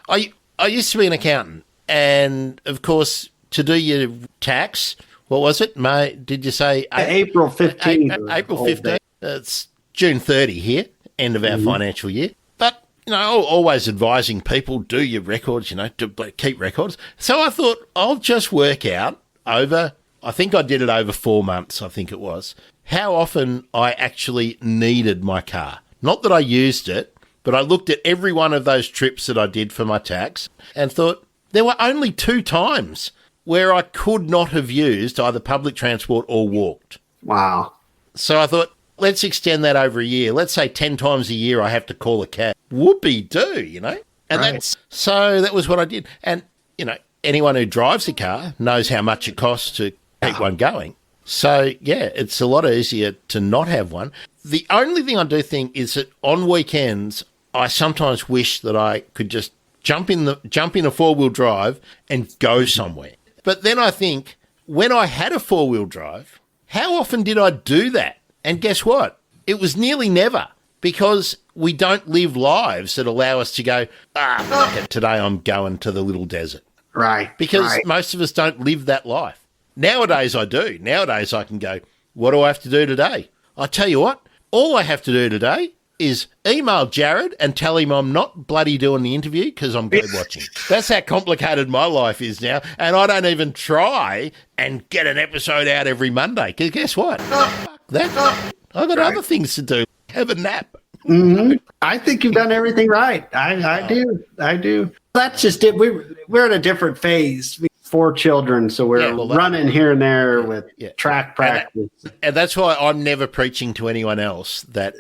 I used to be an accountant, and of course, to do your tax, what was it? May, did you say? April 15th. April 15th. It's June 30 here, end of our financial year. But, you know, always advising people, do your records, you know, to keep records. So I thought I'll just work out over, I think I did it over 4 months, I think it was, how often I actually needed my car. Not that I used it, but I looked at every one of those trips that I did for my tax and thought there were only 2 times where I could not have used either public transport or walked. Wow. So I thought, let's extend that over a year. Let's say 10 times a year I have to call a cab. Whoopee-doo, you know? And so that was what I did. And, you know, anyone who drives a car knows how much it costs to keep one going. So, yeah, it's a lot easier to not have one. The only thing I do think is that on weekends, I sometimes wish that I could just jump in a four-wheel drive and go somewhere. But then I think, when I had a four-wheel drive, how often did I do that? And guess what? It was nearly never, because we don't live lives that allow us to go, fuck it, today I'm going to the little desert. Right. Because most of us don't live that life. Nowadays I do. Nowadays I can go, what do I have to do today? I tell you what, all I have to do today is email Jarod and tell him I'm not bloody doing the interview because I'm bird watching. That's how complicated my life is now. And I don't even try and get an episode out every Monday, because guess what? Fuck that. I've got other things to do. Have a nap. Mm-hmm. I think you've done everything right. I do. That's just it. We're in a different phase. 4 children, so we're running here and there with track practice. And that's why I'm never preaching to anyone else that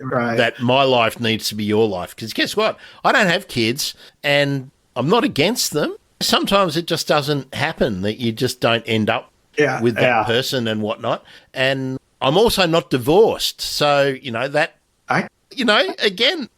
my life needs to be your life. Because guess what? I don't have kids, and I'm not against them. Sometimes it just doesn't happen, that you just don't end up with that person and whatnot. And I'm also not divorced. So, you know, again,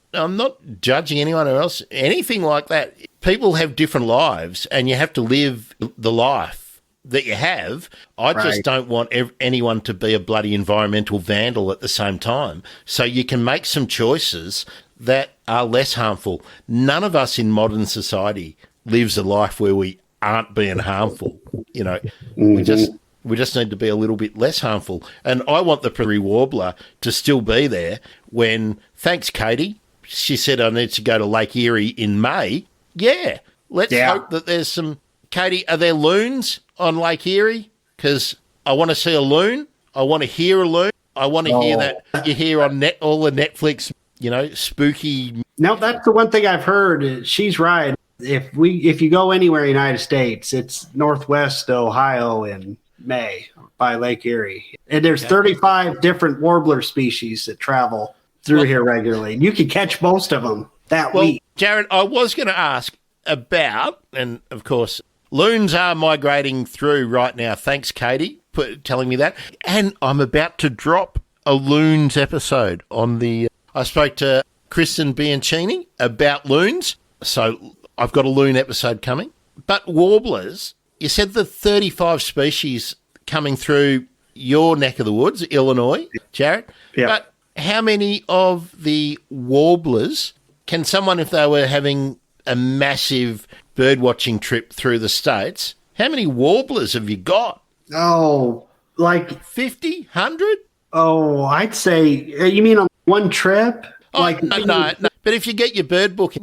judging anyone else, anything like that. People have different lives, and you have to live the life that you have. I just don't want anyone to be a bloody environmental vandal at the same time. So you can make some choices that are less harmful. None of us in modern society lives a life where we aren't being harmful. You know, we just need to be a little bit less harmful. And I want the Prothonotary Warbler to still be there when, thanks, Katie, she said I need to go to Lake Erie in May. Yeah, let's hope that there's some... Katie, are there loons on Lake Erie? Because I want to see a loon. I want to hear a loon. I want to hear that you hear on all the Netflix, you know, spooky... No, that's the one thing I've heard. She's right. If you go anywhere in the United States, it's Northwest Ohio in May by Lake Erie. And there's 35 different warbler species that travel through here regularly. You can catch most of them that week. Jarod, I was going to ask about, and of course, loons are migrating through right now. Thanks, Katie, for telling me that. And I'm about to drop a loons episode on the... I spoke to Kristen Bianchini about loons, so I've got a loon episode coming. But warblers, you said the 35 species coming through your neck of the woods, Illinois, Jarod. Yeah. But how many of the warblers can someone, if they were having a massive birdwatching trip through the States, how many warblers have you got? Oh, like 50, 100? Oh, I'd say, you mean on one trip? Oh, no. But if you get your bird book,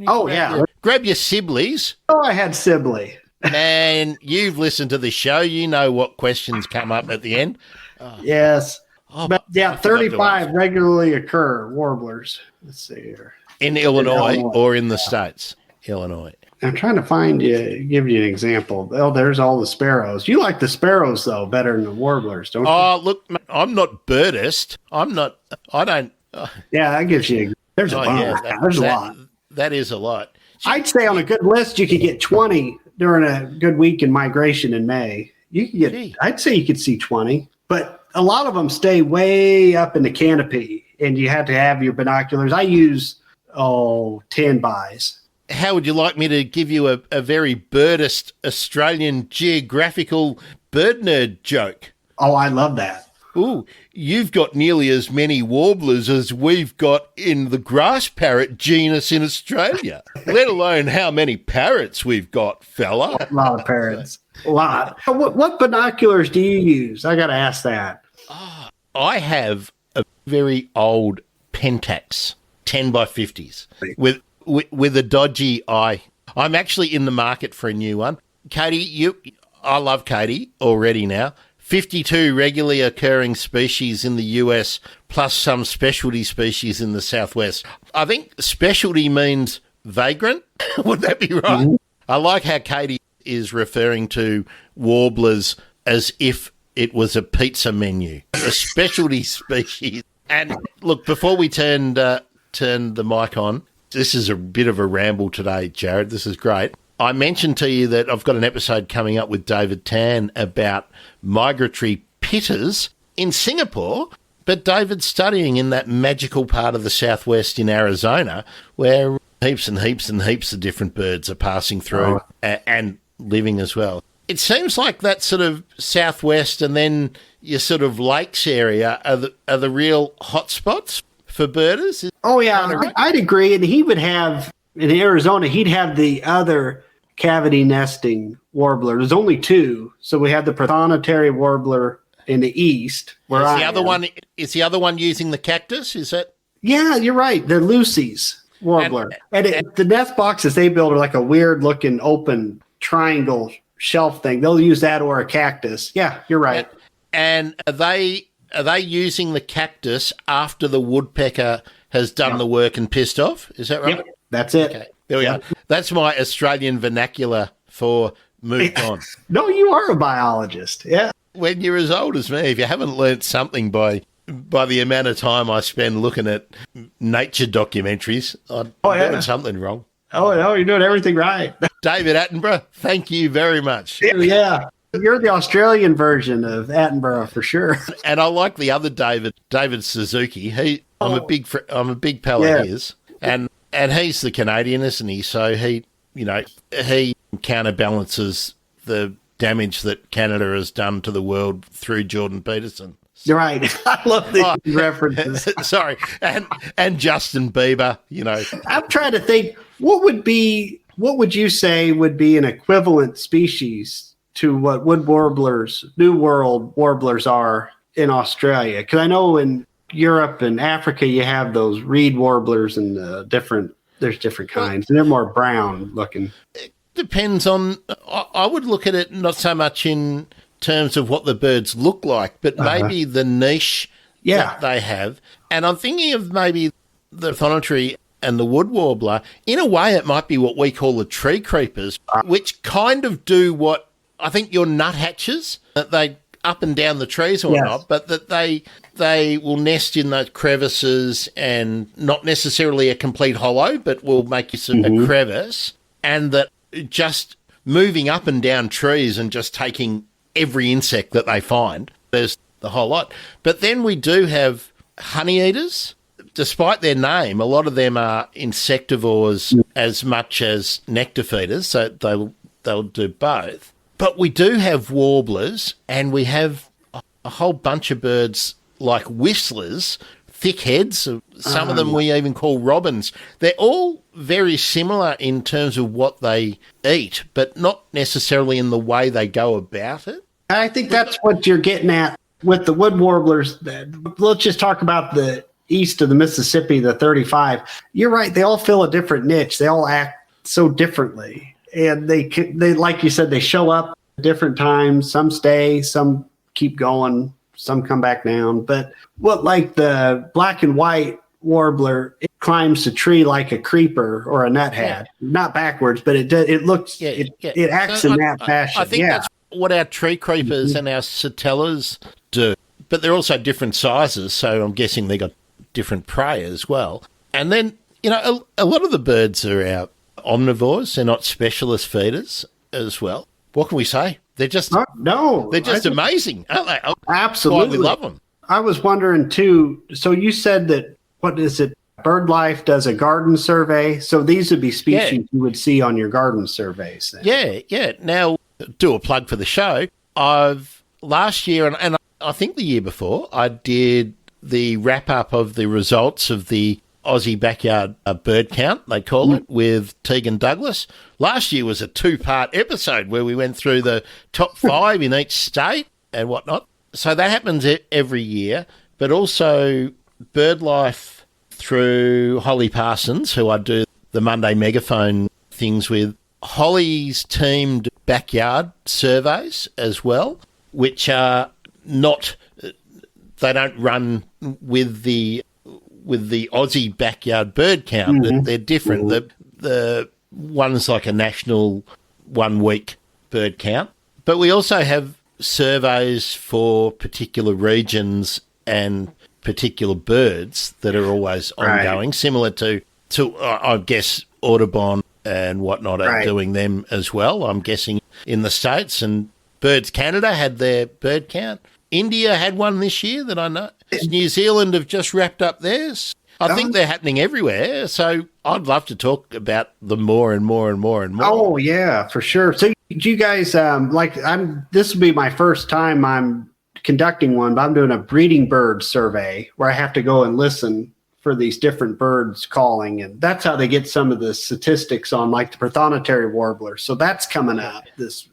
grab your Sibleys. Oh, I had Sibley. Man, you've listened to the show. You know what questions come up at the end. Yes. But 35 regularly occur, warblers. Let's see here. In Illinois or in the States? Illinois. I'm trying to give you an example. Oh, there's all the sparrows. You like the sparrows, though, better than the warblers, don't you? Oh, look, I'm not birdist. I don't. Yeah, that gives you, there's a lot. There's a lot. That is a lot. I'd say on a good list, you could get 20 during a good week in migration in May. You could get, I'd say you could see 20, but a lot of them stay way up in the canopy, and you have to have your binoculars. I use, 10 buys. How would you like me to give you a very birdist Australian geographical bird nerd joke? Oh, I love that. Ooh, you've got nearly as many warblers as we've got in the grass parrot genus in Australia, let alone how many parrots we've got, fella. A lot of parrots. A lot. What binoculars do you use? I got to ask that. I have a very old Pentax 10 by 50s with a dodgy eye. I'm actually in the market for a new one. Katie, I love Katie already now. 52 regularly occurring species in the US, plus some specialty species in the Southwest. I think specialty means vagrant. Would that be right? Mm-hmm. I like how Katie is referring to warblers as if it was a pizza menu, a specialty species. And look, before we turn the mic on, this is a bit of a ramble today, Jarod. This is great. I mentioned to you that I've got an episode coming up with David Tan about migratory pitters in Singapore, but David's studying in that magical part of the Southwest in Arizona where heaps and heaps and heaps of different birds are passing through and living as well. It seems like that sort of Southwest and then your sort of lakes area are the real hotspots for birders. Oh, yeah, I'd agree. And he would have, in Arizona, he'd have the other cavity nesting warbler. There's only two. So we have the Prothonotary Warbler in the east. Is the other one using the cactus? Is that? Yeah, you're right. The Lucy's warbler. And the nest boxes they build are like a weird looking open triangle shelf thing. They'll use that or a cactus. Yeah, you're right. And are they using the cactus after the woodpecker has done the work and pissed off? Is that right? Yep, that's it. Okay, there we are. That's my Australian vernacular for moved on. No, you are a biologist. Yeah. When you're as old as me, if you haven't learnt something by the amount of time I spend looking at nature documentaries, I'm doing something wrong. Oh, no, you're doing everything right. David Attenborough, thank you very much. Yeah. You're the Australian version of Attenborough for sure. And I like the other David Suzuki. I'm a big pal of his. And And he's the Canadian, isn't he? So he counterbalances the damage that Canada has done to the world through Jordan Peterson. You're right. I love these references. Sorry. And Justin Bieber, I'm trying to think, what would you say would be an equivalent species to what New World warblers are in Australia? Because I know in Europe and Africa you have those reed warblers and there's different kinds, and they're more brown looking. It depends on, I would look at it not so much in terms of what the birds look like, but maybe the niche that they have. And I'm thinking of maybe the Prothonotary and the wood warbler. In a way, it might be what we call the tree creepers, which kind of do what I think your nuthatches, that they up and down the trees or whatnot, but that they will nest in those crevices, and not necessarily a complete hollow, but will make you a crevice, and that just moving up and down trees and just taking every insect that they find. There's the whole lot. But then we do have honey eaters. Despite their name, a lot of them are insectivores as much as nectar feeders, so they'll do both. But we do have warblers, and we have a whole bunch of birds like whistlers, thick heads. Some of them we even call robins. They're all very similar in terms of what they eat, but not necessarily in the way they go about it. I think that's what you're getting at with the wood warblers. Let's just talk about the east of the Mississippi, the 35. You're right. They all fill a different niche. They all act so differently. And they like you said, they show up at different times. Some stay, some keep going, some come back down. But like the black and white warbler, it climbs a tree like a creeper or a nuthead, not backwards, but it looks, it acts in that fashion. I think that's what our tree creepers and our satellas do. But they're also different sizes, so I'm guessing they got different prey as well. And then, a lot of the birds are our omnivores. They're not specialist feeders as well. What can we say? They're just they're just amazing, aren't they? Absolutely. We love them. I was wondering too, so you said that, what is it? BirdLife does a garden survey. So these would be species you would see on your garden surveys then. Yeah. Now, do a plug for the show. Last year, and I think the year before, I did the wrap-up of the results of the Aussie Backyard Bird Count, they call it, with Tegan Douglas. Last year was a 2-part episode where we went through the top 5 in each state and whatnot. So that happens every year, but also BirdLife through Holly Parsons, who I do the Monday Megaphone things with. Holly's teamed backyard surveys as well, which are not, they don't run with the Aussie Backyard Bird Count. They're different. The one's like a national 1-week bird count. But we also have surveys for particular regions and particular birds that are always ongoing, similar to I guess, Audubon and whatnot are doing them as well, I'm guessing, in the States. And Birds Canada had their bird count. India had one this year that I know. New Zealand have just wrapped up theirs. I think they're happening everywhere, so I'd love to talk about them more and more and more and more. Oh, yeah, for sure. So do you guys, this will be my first time I'm conducting one, but I'm doing a breeding bird survey where I have to go and listen for these different birds calling, and that's how they get some of the statistics on, like the Prothonotary Warbler. So that's coming up.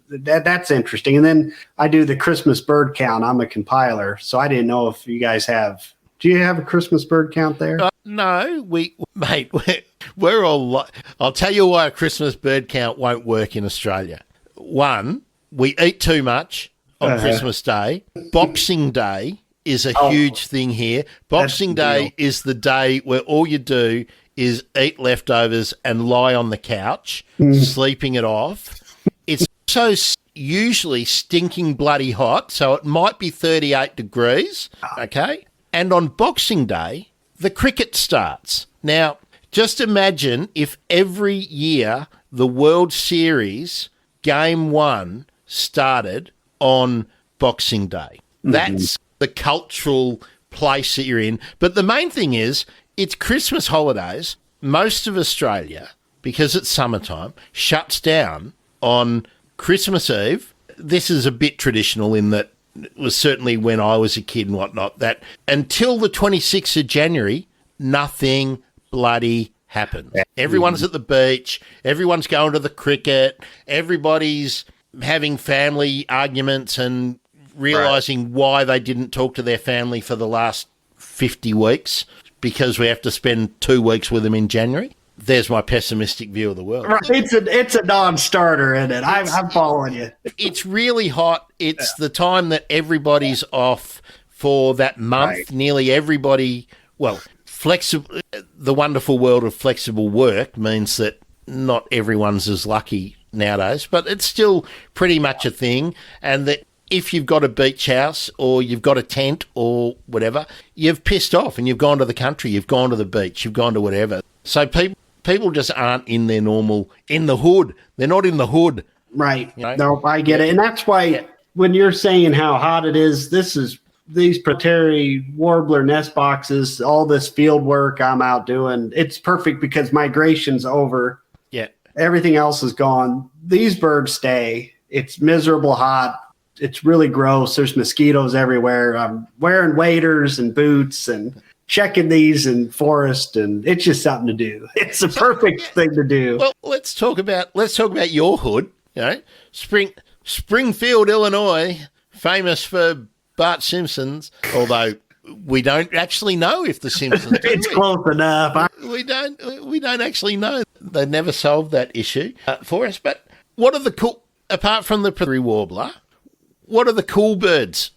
That's interesting. And then I do the Christmas bird count. I'm a compiler, so I didn't know if you guys have. Do you have a Christmas bird count there? No, we're all. I'll tell you why a Christmas bird count won't work in Australia. One, we eat too much on Christmas Day. Boxing Day is a huge thing here. Boxing Day is the day where all you do is eat leftovers and lie on the couch, sleeping it off. It's so usually stinking bloody hot, so it might be 38 degrees, okay? And on Boxing Day, the cricket starts. Now, just imagine if every year the World Series Game 1 started on Boxing Day. That's the cultural place that you're in. But the main thing is, it's Christmas holidays. most of Australia, because it's summertime, shuts down on Christmas Eve. This is a bit traditional in that it was certainly when I was a kid and whatnot, that until the 26th of January, nothing bloody happens. Everyone's at the beach. Everyone's going to the cricket. Everybody's having family arguments and realising why they didn't talk to their family for the last 50 weeks because we have to spend 2 weeks with them in January. There's my pessimistic view of the world. Right. It's a non-starter, isn't it? I'm following you. It's really hot. It's the time that everybody's off for that month. Right. Nearly everybody, flexible. The wonderful world of flexible work means that not everyone's as lucky nowadays, but it's still pretty much a thing. And that if you've got a beach house or you've got a tent or whatever, you've pissed off and you've gone to the country, you've gone to the beach, you've gone to whatever. So people just aren't in their normal, in the hood. They're not in the hood. Right. You know? No, I get it. And that's why when you're saying how hot it is, these Prothonotary Warbler nest boxes, all this field work I'm out doing, it's perfect because migration's over. Yeah. Everything else is gone. These birds stay. It's miserable hot. It's really gross. There's mosquitoes everywhere. I'm wearing waders and boots and checking these in forest, and it's just something to do. It's the perfect thing to do. Well, let's talk about your hood. You know, Springfield, Illinois, famous for Bart Simpson's. Although we don't actually know if the Simpsons. It's close enough. We don't actually know. They never solved that issue for us. But what are the cool? Apart from the Prothonotary Warbler, what are the cool birds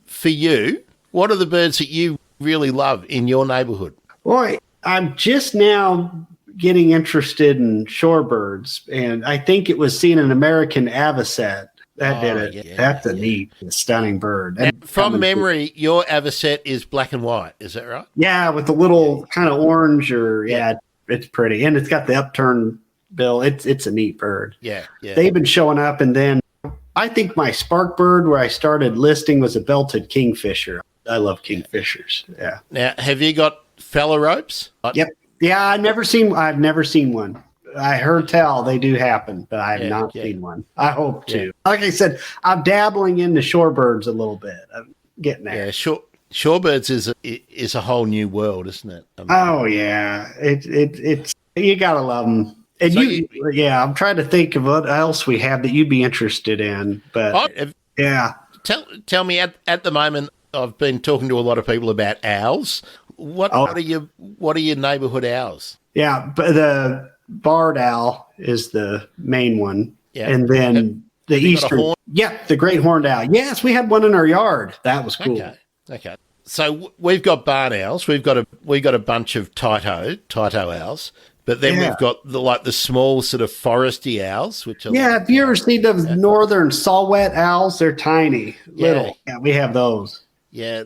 for you? What are the birds that you really love in your neighborhood? Boy, I'm just now getting interested in shorebirds, and I think it was seeing an American avocet that did it. Yeah, that's a neat, stunning bird. From memory, your avocet is black and white. Is that right? Yeah, with the little kind of orange, it's pretty, and it's got the upturned bill. It's a neat bird. Yeah. They've been showing up, and then I think my spark bird where I started listing was a belted kingfisher. I love kingfishers. Yeah. Now, have you got phalaropes? Yep. Yeah, I've never seen one. I heard tell they do happen, but I have not seen one. I hope to. Like I said, I'm dabbling into shorebirds a little bit. I'm getting there. Yeah, shorebirds is a whole new world, isn't it? Oh yeah, it's you gotta love them. And so I'm trying to think of what else we have that you'd be interested in. But tell me at the moment. I've been talking to a lot of people about owls. What are your neighborhood owls? Yeah, but the barred owl is the main one. Yeah. And then the eastern. Yeah, the great horned owl. Yes, we had one in our yard. That was cool. Okay. So we've got barn owls. We've got a bunch of Tyto owls. But then we've got the small sort of foresty owls, which are have you ever seen those northern saw-whet owls? They're tiny, little. Yeah, we have those. Yeah,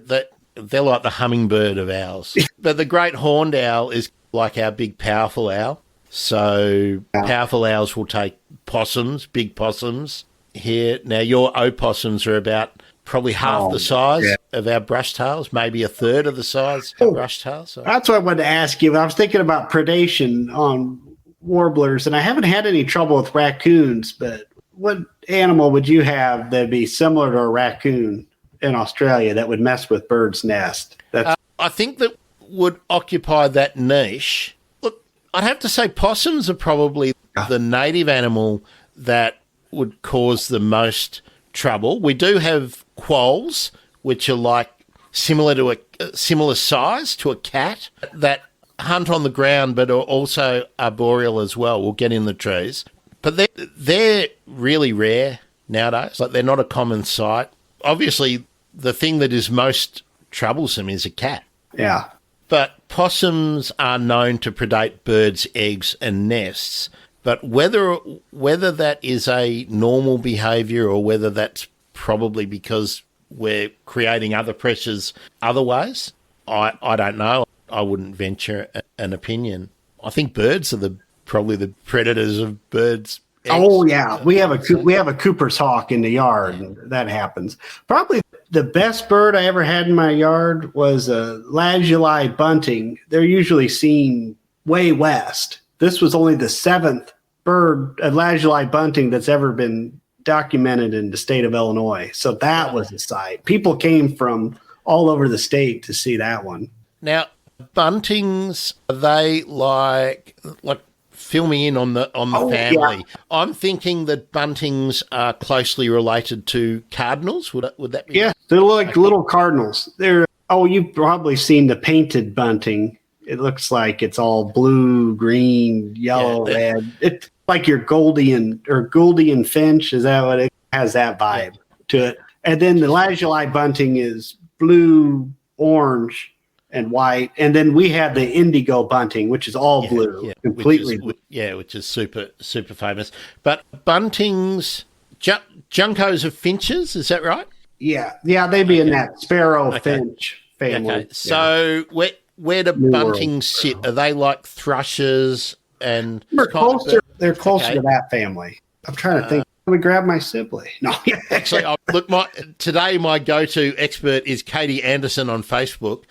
they're like the hummingbird of owls. But the great horned owl is like our big powerful owl. So powerful owls will take big possums here. Now your opossums are about probably half the size of our brushtails, maybe a third of the size of brushtails. So. That's what I wanted to ask you. I was thinking about predation on warblers, and I haven't had any trouble with raccoons, but what animal would you have that'd be similar to a raccoon in Australia that would mess with birds' nest? I think that would occupy that niche. Look, I'd have to say possums are probably the native animal that would cause the most trouble. We do have quolls, which are similar size to a cat, that hunt on the ground but are also arboreal as well. Will get in the trees. But they're really rare nowadays. Like, they're not a common sight. Obviously, the thing that is most troublesome is a cat. Yeah. But possums are known to predate birds' eggs and nests. But whether that is a normal behaviour or whether that's probably because we're creating other pressures other ways, I don't know. I wouldn't venture an opinion. I think birds are probably the predators of birds' eggs. Oh yeah, we have a Cooper's hawk in the yard. And that happens. Probably the best bird I ever had in my yard was a lazuli bunting. They're usually seen way west. This was only the 7th bird, lazuli bunting, that's ever been documented in the state of Illinois. So that was a sight. People came from all over the state to see that one. Now, buntings, are they like fill me in on the family? Yeah. I'm thinking that buntings are closely related to cardinals. Would that be? Yeah, right? They're like little cardinals. You've probably seen the painted bunting. It looks like it's all blue, green, yellow, red. It's like your Gouldian finch. Is that what it has? That vibe to it. And then the lazuli bunting is blue, orange, and white. And then we have the indigo bunting, which is all blue, completely. Which is super, super famous. But buntings, juncos of finches, is that right? Yeah, they'd be in that sparrow finch family. Okay, so where do buntings sit? Are they like thrushes? And they're closer to that family. I'm trying to think. Let me grab my sibling. No, actually, today my go-to expert is Katie Anderson on Facebook.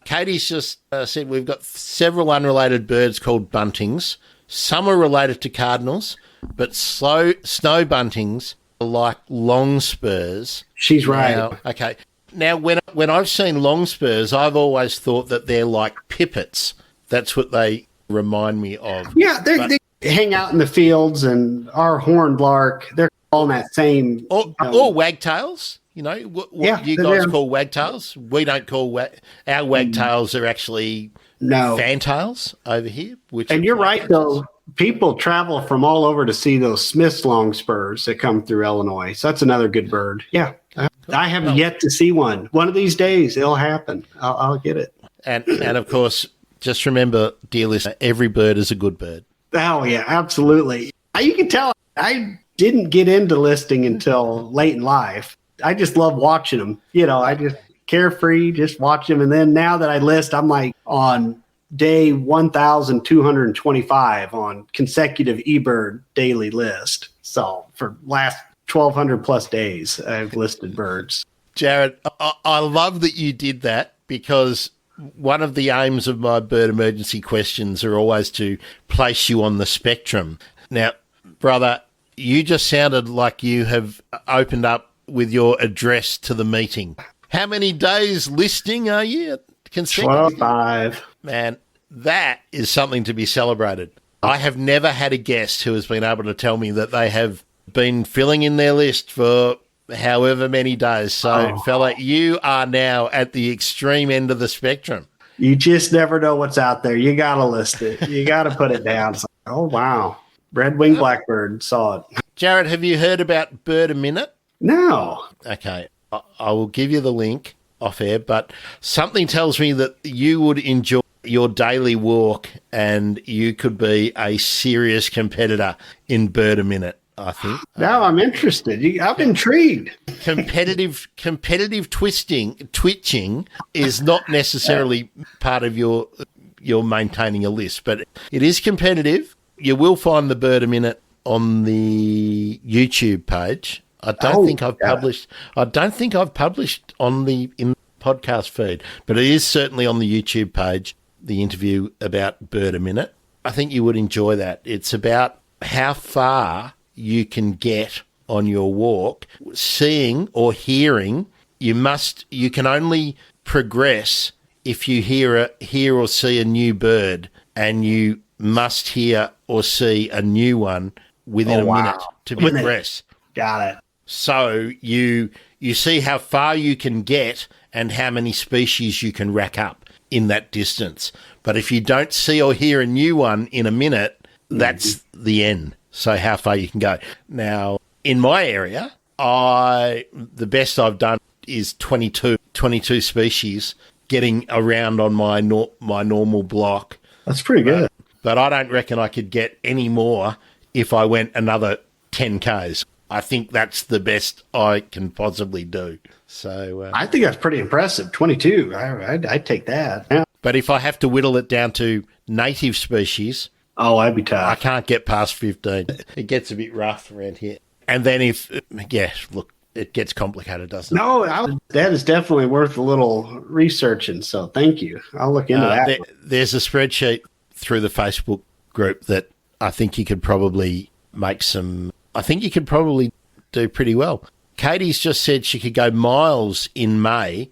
Katie's just said we've got several unrelated birds called buntings. Some are related to cardinals, but snow buntings are like long spurs. She's right. Okay. Now, when I've seen long spurs, I've always thought that they're like pipits. That's what they remind me of. Yeah, they hang out in the fields, and our horned lark, they're all in that same... Or wagtails. You know, what you guys call wagtails. We don't call our wagtails are actually fantails over here. And you're right, though. People travel from all over to see those Smith's longspurs that come through Illinois. So that's another good bird. Yeah. I have yet to see one. One of these days, it'll happen. I'll get it. And of course, just remember, dear listener, every bird is a good bird. Oh, yeah, absolutely. You can tell I didn't get into listing until late in life. I just love watching them. You know, I just carefree, just watch them. And then now that I list, I'm like on day 1,225 on consecutive eBird daily list. So for last 1,200 plus days, I've listed birds. Jarod, I love that you did that, because one of the aims of my bird emergency questions are always to place you on the spectrum. Now, brother, you just sounded like you have opened up with your address to the meeting. How many days listing are you? 12. Man, that is something to be celebrated. I have never had a guest who has been able to tell me that they have been filling in their list for however many days. So, fella, you are now at the extreme end of the spectrum. You just never know what's out there. You got to list it. You got to put it down. It's like, oh, wow. Red-winged blackbird, saw it. Jarod, have you heard about Bird a Minute? No. Okay. I will give you the link off air, but something tells me that you would enjoy your daily walk and you could be a serious competitor in Bird a Minute, I think. Now I'm interested. I'm intrigued. Competitive twitching is not necessarily part of your maintaining a list, but it is competitive. You will find the Bird a Minute on the YouTube page. I don't think I've published in the podcast feed, but it is certainly on the YouTube page, the interview about Bird a Minute. I think you would enjoy that. It's about how far you can get on your walk, seeing or hearing. You can only progress if you hear or see a new bird, and you must hear or see a new one within a minute to progress. Got it. So you see how far you can get and how many species you can rack up in that distance. But if you don't see or hear a new one in a minute, that's the end. So how far you can go. Now, in my area, the best I've done is 22 species getting around on my normal block. That's pretty good. But I don't reckon I could get any more if I went another 10 Ks. I think that's the best I can possibly do. So I think that's pretty impressive. 22. I'd take that. Yeah. But if I have to whittle it down to native species, I'd be tough. I can't get past 15. It gets a bit rough around here. And then it gets complicated, doesn't it? No, that is definitely worth a little researching. So thank you. I'll look into that. There's a spreadsheet, through the Facebook group that I think you could probably do pretty well. Katie's just said she could go miles in May,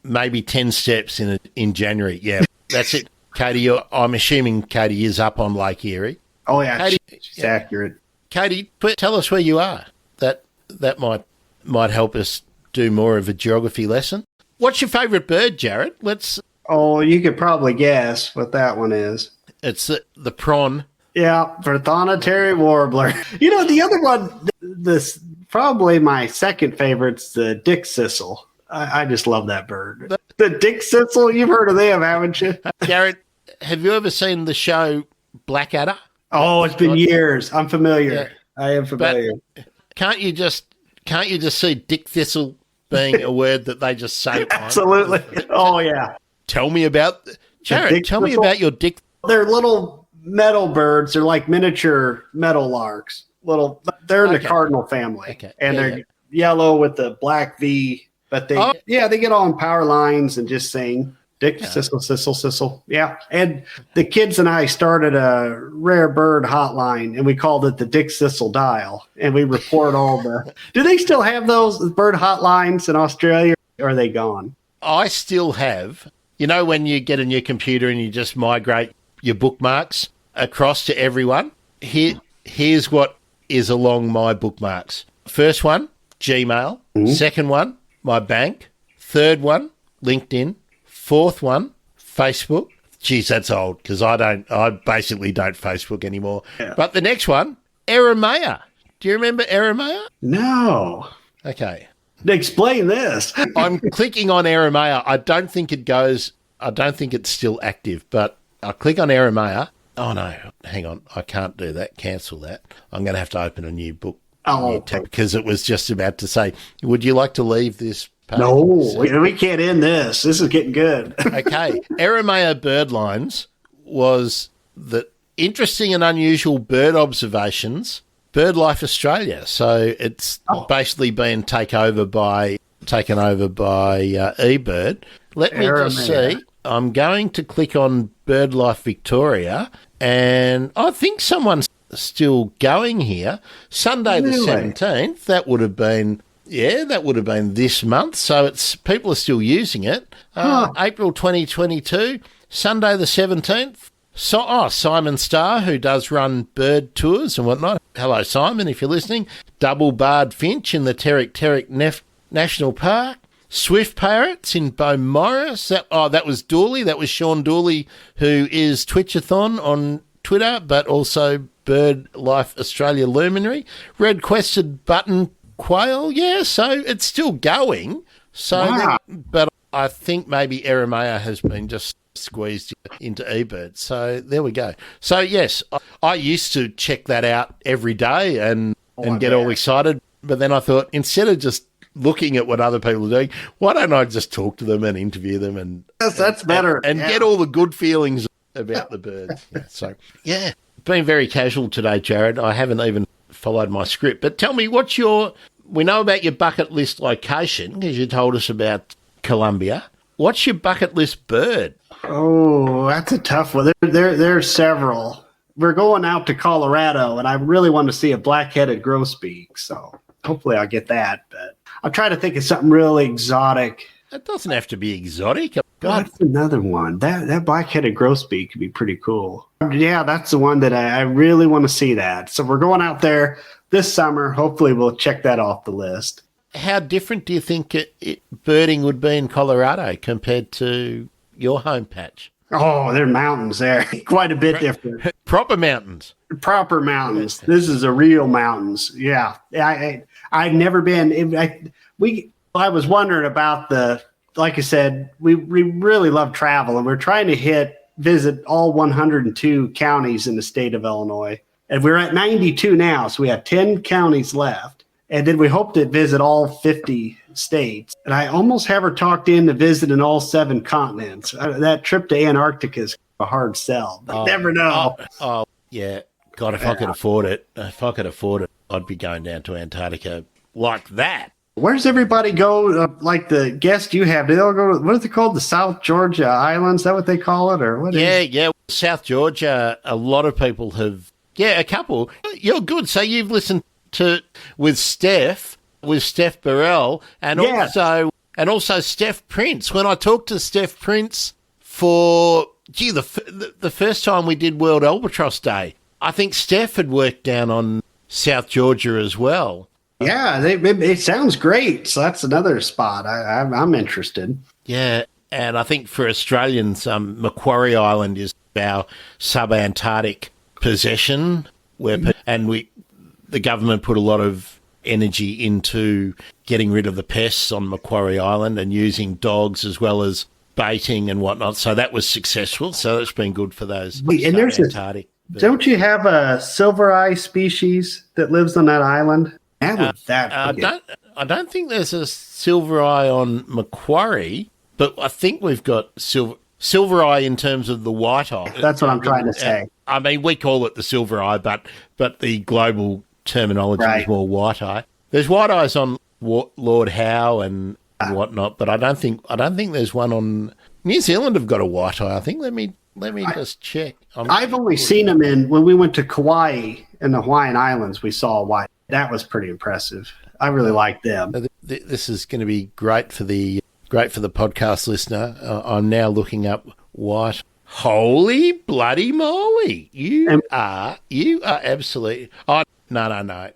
maybe 10 steps in January. Yeah, that's it. Katie, I'm assuming Katie is up on Lake Erie. Oh, yeah, Katie, she's accurate. Katie, tell us where you are. That might help us do more of a geography lesson. What's your favourite bird, Jarod? Oh, you could probably guess what that one is. It's the prawn. Yeah, Prothonotary Warbler. The other one, this probably my second favorite's the dick sissel. I just love that bird. The dick sissel, you've heard of them, haven't you? Jarod, have you ever seen the show Blackadder? Oh, it's been years. I'm familiar. Yeah. I am familiar. But can't you just see dick thistle being a word that they just say? Absolutely. Oh, yeah. Tell me about Jarod. Tell me about your dick. They're little meadow birds. They're like miniature meadow larks. They're in the cardinal family, and they're yellow with the black V. But they get on power lines and just sing dick sissel sissel sissel. Yeah, and the kids and I started a rare bird hotline, and we called it the Dick Sissel Dial, and we report all the. Do they still have those bird hotlines in Australia, or are they gone? I still have. When you get a new computer and you just migrate your bookmarks across to everyone, here's what is along my bookmarks. First one, Gmail. Mm-hmm. Second one, my bank. Third one, LinkedIn. Fourth one, Facebook. Geez, that's old because I basically don't Facebook anymore. Yeah. But the next one, Eremaya. Do you remember Eremaya? No. Okay. Explain this. I'm clicking on Eremaya. I don't think it's still active, but I'll click on Eremaya. Oh, no. Hang on. I can't do that. Cancel that. I'm going to have to open a new book. New tab because it was just about to say, would you like to leave this page? No, we can't end this. This is getting good. Okay. Eremaya Birdlines was the interesting and unusual bird observations, BirdLife Australia. So it's basically been taken over by eBird. Let me just see. I'm going to click on BirdLife Victoria, and I think someone's still going here. Sunday the 17th, that would have been this month. So people are still using it. April 2022, Sunday the 17th. Simon Starr, who does run bird tours and whatnot. Hello, Simon, if you're listening. Double-barred finch in the Terek National Park. Swift parrots in Beaumaris. That was Dooley. That was Sean Dooley, who is Twitchathon on Twitter, but also BirdLife Australia luminary. Red-quested button quail. Yeah, so it's still going. So, but I think maybe Eremaya has been just squeezed into eBird. So there we go. So yes, I used to check that out every day and get all excited. But then I thought, instead of just looking at what other people are doing, why don't I just talk to them and interview them and that's better and get all the good feelings about the birds. So been very casual today, Jarod. I haven't even followed my script. But tell me, we know about your bucket list location because you told us about Colombia. What's your bucket list bird? Oh, that's a tough one. There's several. We're going out to Colorado, and I really want to see a black-headed grosbeak, so hopefully I'll get that. But I'm trying to think of something really exotic. It doesn't have to be exotic. God, that's another one. That black-headed grosbeak could be pretty cool. Yeah, that's the one that I really want to see that. So we're going out there this summer. Hopefully we'll check that off the list. How different do you think birding would be in Colorado compared to your home patch? Oh, there are mountains there. Quite a bit different. Proper mountains. Proper mountains. This is a real mountains. Yeah. I've never been. I was wondering about like I said, we really love travel, and we're trying to visit all 102 counties in the state of Illinois. And we're at 92 now, so we have 10 counties left. And then we hope to visit all 50 states. And I almost have her talked in to visit in all 7 continents. That trip to Antarctica is a hard sell. But never know. Oh, yeah. God, if I could afford it, I'd be going down to Antarctica like that. Where does everybody go? Like the guest you have, do they all go? What is it called? The South Georgia Islands? Is that what they call it, or what? Yeah. South Georgia, a lot of people have, a couple. You're good. So you've listened to with Steph Burrell, and also Steph Prince. When I talked to Steph Prince for the first time we did World Albatross Day, I think Steph had worked down on South Georgia as well. Yeah, it sounds great. So that's another spot I'm interested. Yeah, and I think for Australians, Macquarie Island is our sub-Antarctic possession, the government put a lot of energy into getting rid of the pests on Macquarie Island and using dogs as well as baiting and whatnot. So that was successful. So that's been good for those sub-Antarctic. Don't you have a silver eye species that lives on that island? I don't think there's a silver eye on Macquarie, but I think we've got silver eye in terms of the white eye. That's what I'm trying to say. I mean, we call it the silver eye, but the global terminology is more white eye. There's white eyes on Lord Howe and whatnot, but I don't think there's one on New Zealand. Have got a white eye. I think. Let me just check. I've only seen them when we went to Kauai in the Hawaiian Islands. We saw a white. That was pretty impressive. I really like them. This is going to be great for the podcast listener. I'm now looking up white. Holy bloody moly! You are absolutely. Oh, no.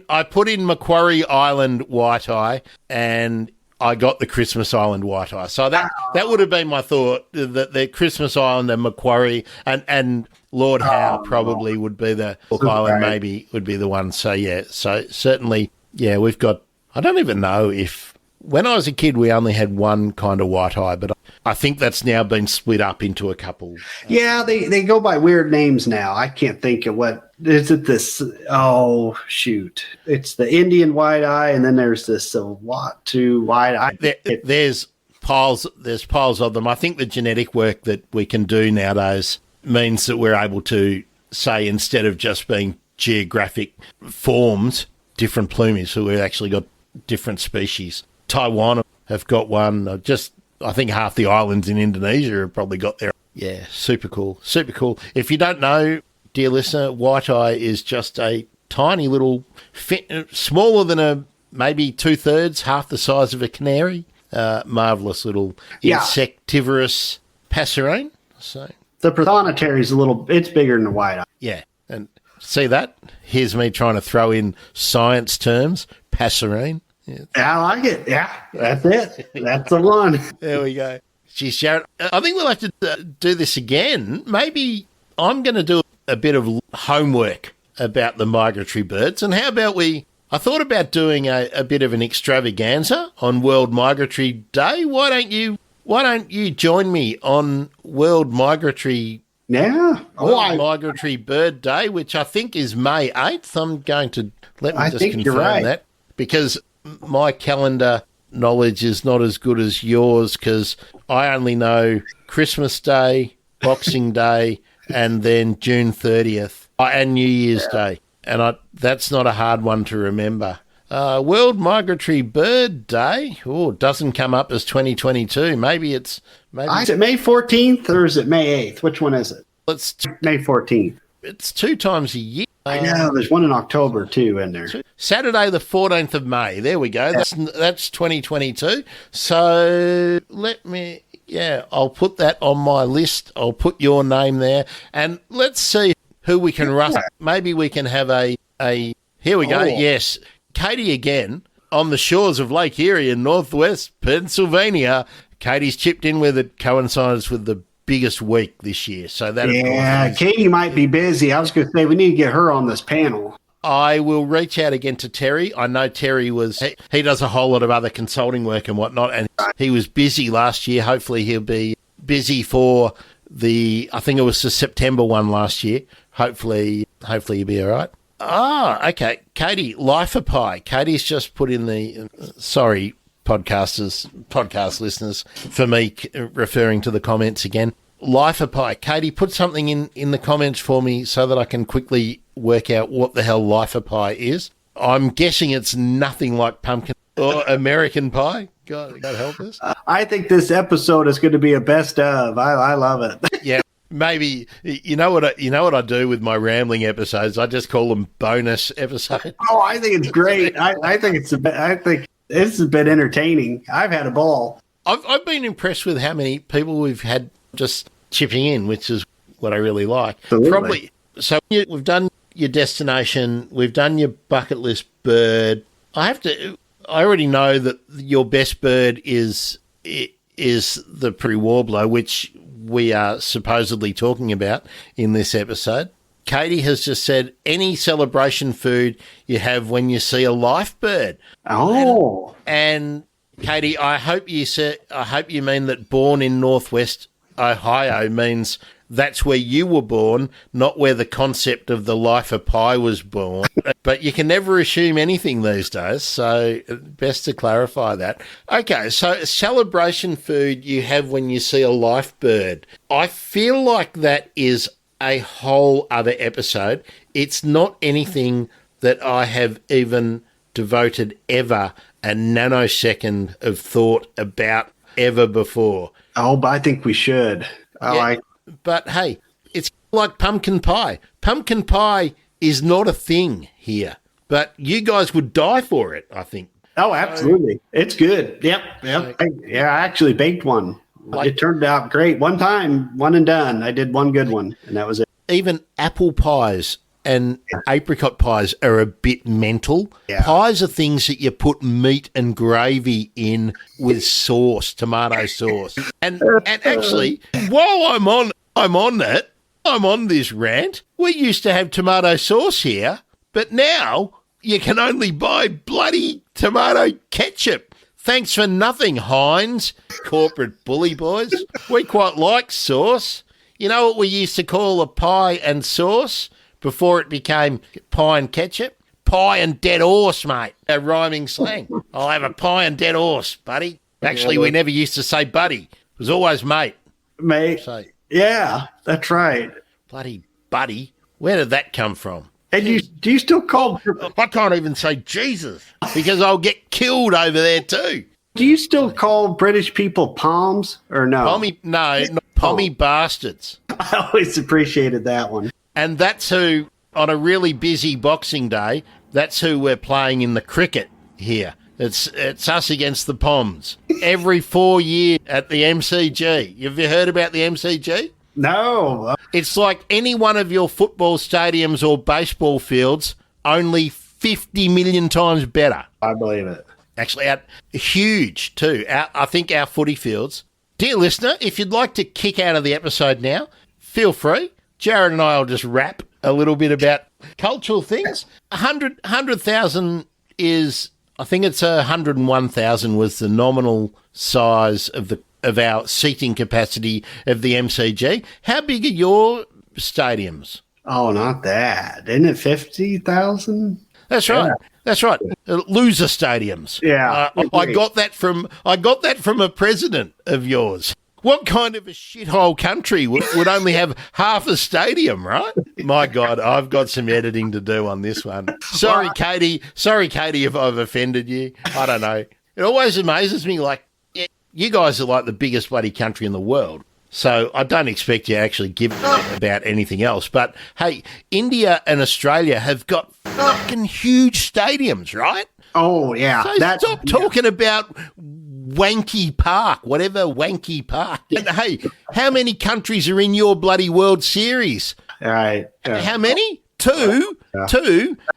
I put in Macquarie Island white eye, and I got the Christmas Island white eye. So that would have been my thought. That the Christmas Island and Macquarie and Lord Howe probably would be the Island. Maybe would be the one. So certainly we've got. I don't even know if. When I was a kid, we only had one kind of white eye, but I think that's now been split up into a couple. Yeah, they go by weird names now. I can't think of what is it. This it's the Indian white eye, and then there's this white eye. There's piles of them. I think the genetic work that we can do nowadays means that we're able to say, instead of just being geographic forms, different plumage, so we've actually got different species. Taiwan have got one. I think half the islands in Indonesia have probably got their. Yeah, super cool. Super cool. If you don't know, dear listener, white eye is just a tiny little, smaller than maybe 2/3, half the size of a canary. Marvellous little insectivorous passerine. So the Prothonotary is it's bigger than the white eye. Yeah, and see that? Here's me trying to throw in science terms. Passerine. Yeah. I like it. Yeah, that's it. That's the one. There we go. Geez, Jarod, I think we'll have to do this again. Maybe I'm going to do a bit of homework about the migratory birds. And how about I thought about doing a bit of an extravaganza on World Migratory Day. Why don't you join me on World Migratory Migratory Bird Day, which I think is May 8th. I'm going to confirm that, because my calendar knowledge is not as good as yours, because I only know Christmas Day, Boxing Day, and then June 30th and New Year's Day. And that's not a hard one to remember. World Migratory Bird Day doesn't come up as 2022. Maybe is it May 14th or is it May 8th? Which one is it? It's May 14th. It's 2 times a year. I know. There's one in October, too, in there. Saturday, the 14th of May. There we go. That's 2022. So I'll put that on my list. I'll put your name there. And let's see who we can rustle. Maybe we can have a here we go. Yes. Katie again on the shores of Lake Erie in northwest Pennsylvania. Katie's chipped in with it, coincides with the biggest week this year. So that Katie might be busy. I was going to say we need to get her on this panel. I will reach out again to Terry. I know Terry he does a whole lot of other consulting work and whatnot, and he was busy last year. Hopefully he'll be busy for I think it was the September one last year. Hopefully he'll be all right. Okay. Katie, Lifer Pie. Katie's just put in sorry, podcast listeners, for me referring to the comments again. Lifer Pie. Katie, put something in the comments for me so that I can quickly work out what the hell Lifer Pie is. I'm guessing it's nothing like pumpkin or American pie. God help us. I think this episode is going to be a best of. I love it. Yeah. Maybe you know what I do with my rambling episodes. I just call them bonus episodes. Oh, I think it's great. I think it's a bit entertaining. I've had a ball. I've been impressed with how many people we've had just chipping in, which is what I really like. Absolutely. Probably. So we've done your destination, we've done your bucket list bird. I already know that your best bird is the Prothonotary Warbler, which we are supposedly talking about in this episode. Katie has just said any celebration food you have when you see a live bird. Oh, and Katie, I hope you mean that born in Northwest Ohio means that's where you were born, not where the concept of the life of pi was born. But you can never assume anything these days, so best to clarify that. Okay, so celebration food you have when you see a live bird. I feel like that is a whole other episode. It's not anything that I have even devoted ever a nanosecond of thought about ever before. Oh, but I think we should. But hey, it's like pumpkin pie. Pumpkin pie is not a thing here, but you guys would die for it, I think. Oh, absolutely. It's good. Yep. I actually baked one. It turned out great. One time, one and done. I did one good one, and that was it. Even apple pies and apricot pies are a bit mental. Yeah. Pies are things that you put meat and gravy in with sauce, tomato sauce. And actually, while I'm on this rant, we used to have tomato sauce here, but now you can only buy bloody tomato ketchup. Thanks for nothing, Heinz, corporate bully boys. We quite like sauce. You know what we used to call a pie and sauce before it became pie and ketchup? Pie and dead horse, mate. A rhyming slang. I'll have a pie and dead horse, buddy. Actually, we never used to say buddy. It was always mate. Mate. So, yeah, that's right. bloody buddy. Where did that come from? And do you still call... I can't even say Jesus because I'll get killed over there too. Do you still call British people palms or no? Pommy bastards. I always appreciated that one. And that's who, on a really busy Boxing Day, that's who we're playing in the cricket here. It's us against the Poms. Every 4 years at the MCG. Have you heard about the MCG? No. It's like any one of your football stadiums or baseball fields, only 50 million times better. I believe it. Actually, huge too. I think our footy fields. Dear listener, if you'd like to kick out of the episode now, feel free. Jarod and I will just rap a little bit about cultural things. 100,000 is, I think it's 101,000 was the nominal size of our seating capacity of the MCG. How big are your stadiums? Oh, not that. Isn't it 50,000? That's right. Yeah. That's right. Loser stadiums. Yeah. I got that from a president of yours. What kind of a shithole country would only have half a stadium, right? My God, I've got some editing to do on this one. Sorry, Katie. Sorry, Katie, if I've offended you. I don't know. It always amazes me, like, you guys are like the biggest bloody country in the world. So I don't expect you to actually give about anything else. But, hey, India and Australia have got fucking huge stadiums, right? Oh, yeah. So stop talking about Wanky Park, whatever Wanky Park. And, hey, how many countries are in your bloody World Series? All right. How many? Two.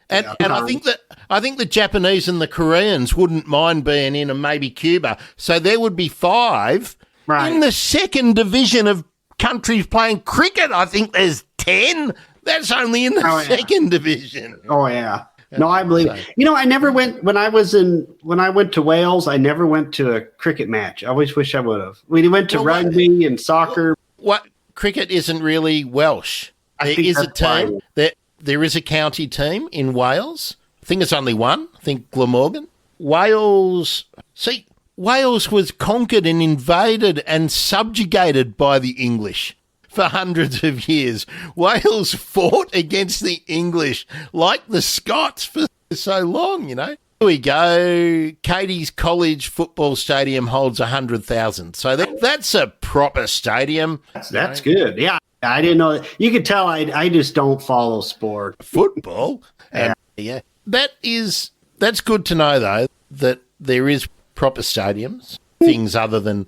And I think the Japanese and the Koreans wouldn't mind being in, and maybe Cuba. So there would be 5. Right. In the second division of countries playing cricket, I think there's 10. That's only in the second division. Oh, yeah. No, I believe. I never went when I went to Wales. I never went to a cricket match. I always wish I would have. We went to rugby and soccer. What cricket isn't really Welsh. There is a team. There is a county team in Wales. I think it's only one. I think Glamorgan. Wales. See, Wales was conquered and invaded and subjugated by the English for hundreds of years. Wales fought against the English like the Scots for so long, Here we go. Katie's college football stadium holds 100,000. So that's a proper stadium. That's good. Yeah, I didn't know. You could tell I just don't follow sport. Football. And yeah. That's good to know, though, that there is proper stadiums, things other than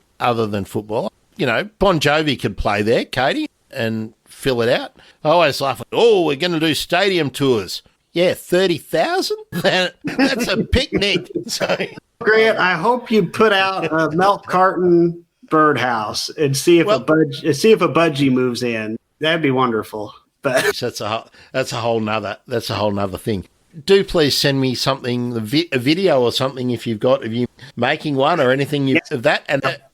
football. You know, Bon Jovi could play there, Katie, and fill it out. I always laugh at, we're going to do stadium tours. Yeah, 30,000? That's a picnic. So, Grant, I hope you put out a milk carton birdhouse and see if a budgie moves in. That'd be wonderful. But that's a whole nother thing. Do please send me something, a video or something, if you making one or anything of that,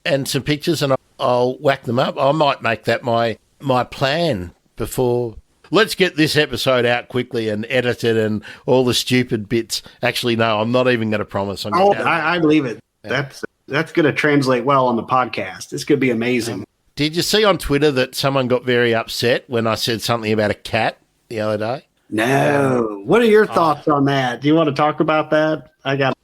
and some pictures, and I'll whack them up. I might make that my plan before. Let's get this episode out quickly and edit it and all the stupid bits. Actually, no, I'm not even going to promise. I believe it. Yeah. That's going to translate well on the podcast. This could be amazing. Did you see on Twitter that someone got very upset when I said something about a cat the other day? No. What are your thoughts on that? Do you want to talk about that?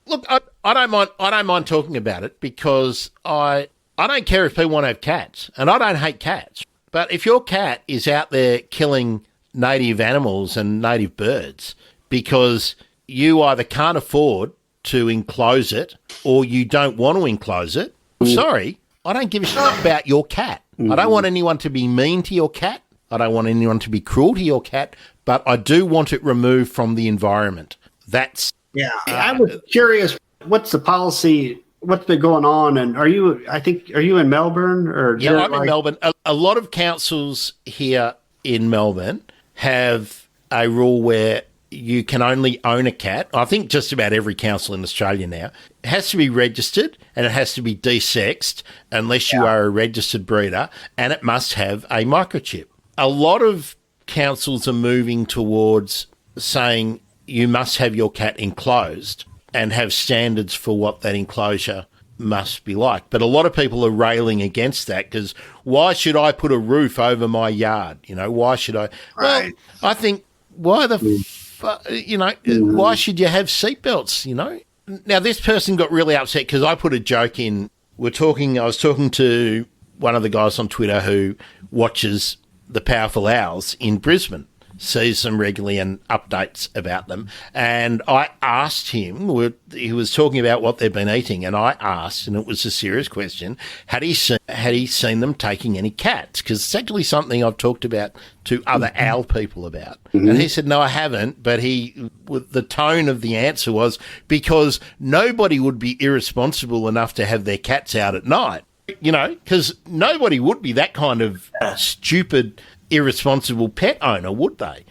Look, I don't mind talking about it, because I don't care if people want to have cats, and I don't hate cats. But if your cat is out there killing native animals and native birds because you either can't afford to enclose it or you don't want to enclose it, sorry, I don't give a shit about your cat. I don't want anyone to be mean to your cat. I don't want anyone to be cruel to your cat, but I do want it removed from the environment. That's... Yeah, I was curious, what's the policy, what's been going on, and are you in Melbourne? Yeah, I'm in Melbourne. A lot of councils here in Melbourne have a rule where you can only own a cat. I think just about every council in Australia now. It has to be registered, and it has to be desexed unless you are a registered breeder, and it must have a microchip. A lot of councils are moving towards saying you must have your cat enclosed and have standards for what that enclosure must be like. But a lot of people are railing against that, because why should I put a roof over my yard? You know, why should I? Right. Well, I think, why why should you have seatbelts, you know? Now, this person got really upset because I put a joke in. I was talking to one of the guys on Twitter who watches the Powerful Owls in Brisbane, sees them regularly and updates about them. And I asked him, he was talking about what they've been eating, and I asked, and it was a serious question, had he seen them taking any cats? Because it's actually something I've talked about to other owl people about. Mm-hmm. And he said, no, I haven't, but the tone of the answer was because nobody would be irresponsible enough to have their cats out at night. You know, because nobody would be that kind of stupid, irresponsible pet owner, would they?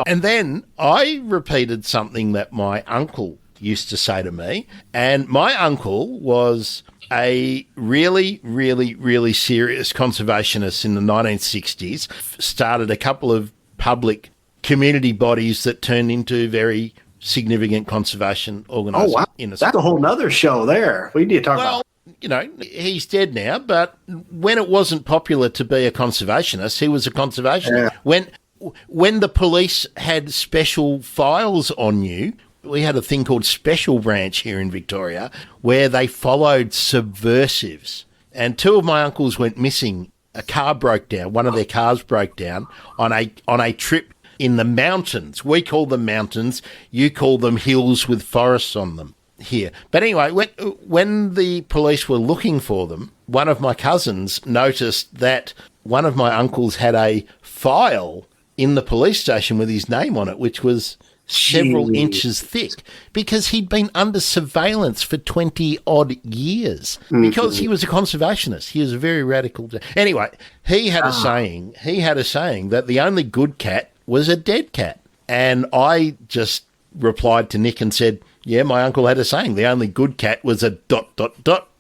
And then I repeated something that my uncle used to say to me, and my uncle was a really, really, really serious conservationist in the 1960s, started a couple of public community bodies that turned into very significant conservation organisations. Oh, wow. That's a whole nother show there. We need to talk about. You know, he's dead now, but when it wasn't popular to be a conservationist, he was a conservationist. Yeah. When the police had special files on you, we had a thing called Special Branch here in Victoria, where they followed subversives. And two of my uncles went missing. A car broke down. One of their cars broke down on a trip in the mountains. We call them mountains. You call them hills with forests on them here. But anyway, when the police were looking for them, one of my cousins noticed that one of my uncles had a file in the police station with his name on it, which was several inches thick, because he'd been under surveillance for 20-odd years because he was a conservationist. He was a very radical. Anyway, he had a saying that the only good cat was a dead cat. And I just replied to Nick and said, yeah, my uncle had a saying, the only good cat was a ...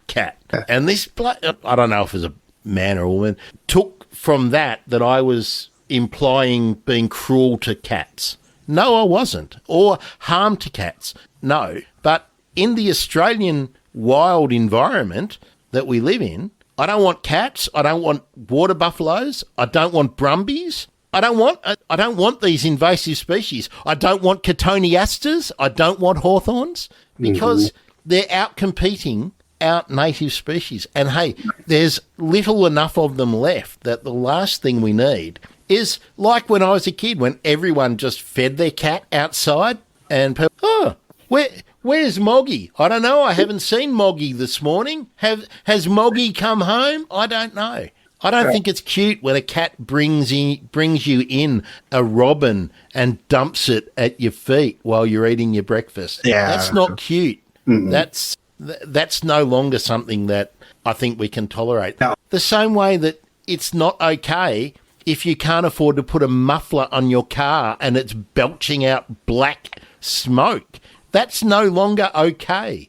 cat. And this, I don't know if it was a man or a woman, took from that I was implying being cruel to cats. No, I wasn't. Or harm to cats. No. But in the Australian wild environment that we live in, I don't want cats. I don't want water buffaloes. I don't want brumbies. I don't want these invasive species. I don't want cotoneasters. I don't want hawthorns, because they're out competing out native species. And hey, there's little enough of them left that the last thing we need is like when I was a kid, when everyone just fed their cat outside and people, where's Moggy? I don't know. I haven't seen Moggy this morning. Has Moggy come home? I don't know. I don't think it's cute when a cat brings you in a robin and dumps it at your feet while you're eating your breakfast. Yeah. That's not cute. Mm-hmm. That's no longer something that I think we can tolerate. No. The same way that it's not okay if you can't afford to put a muffler on your car and it's belching out black smoke. That's no longer okay.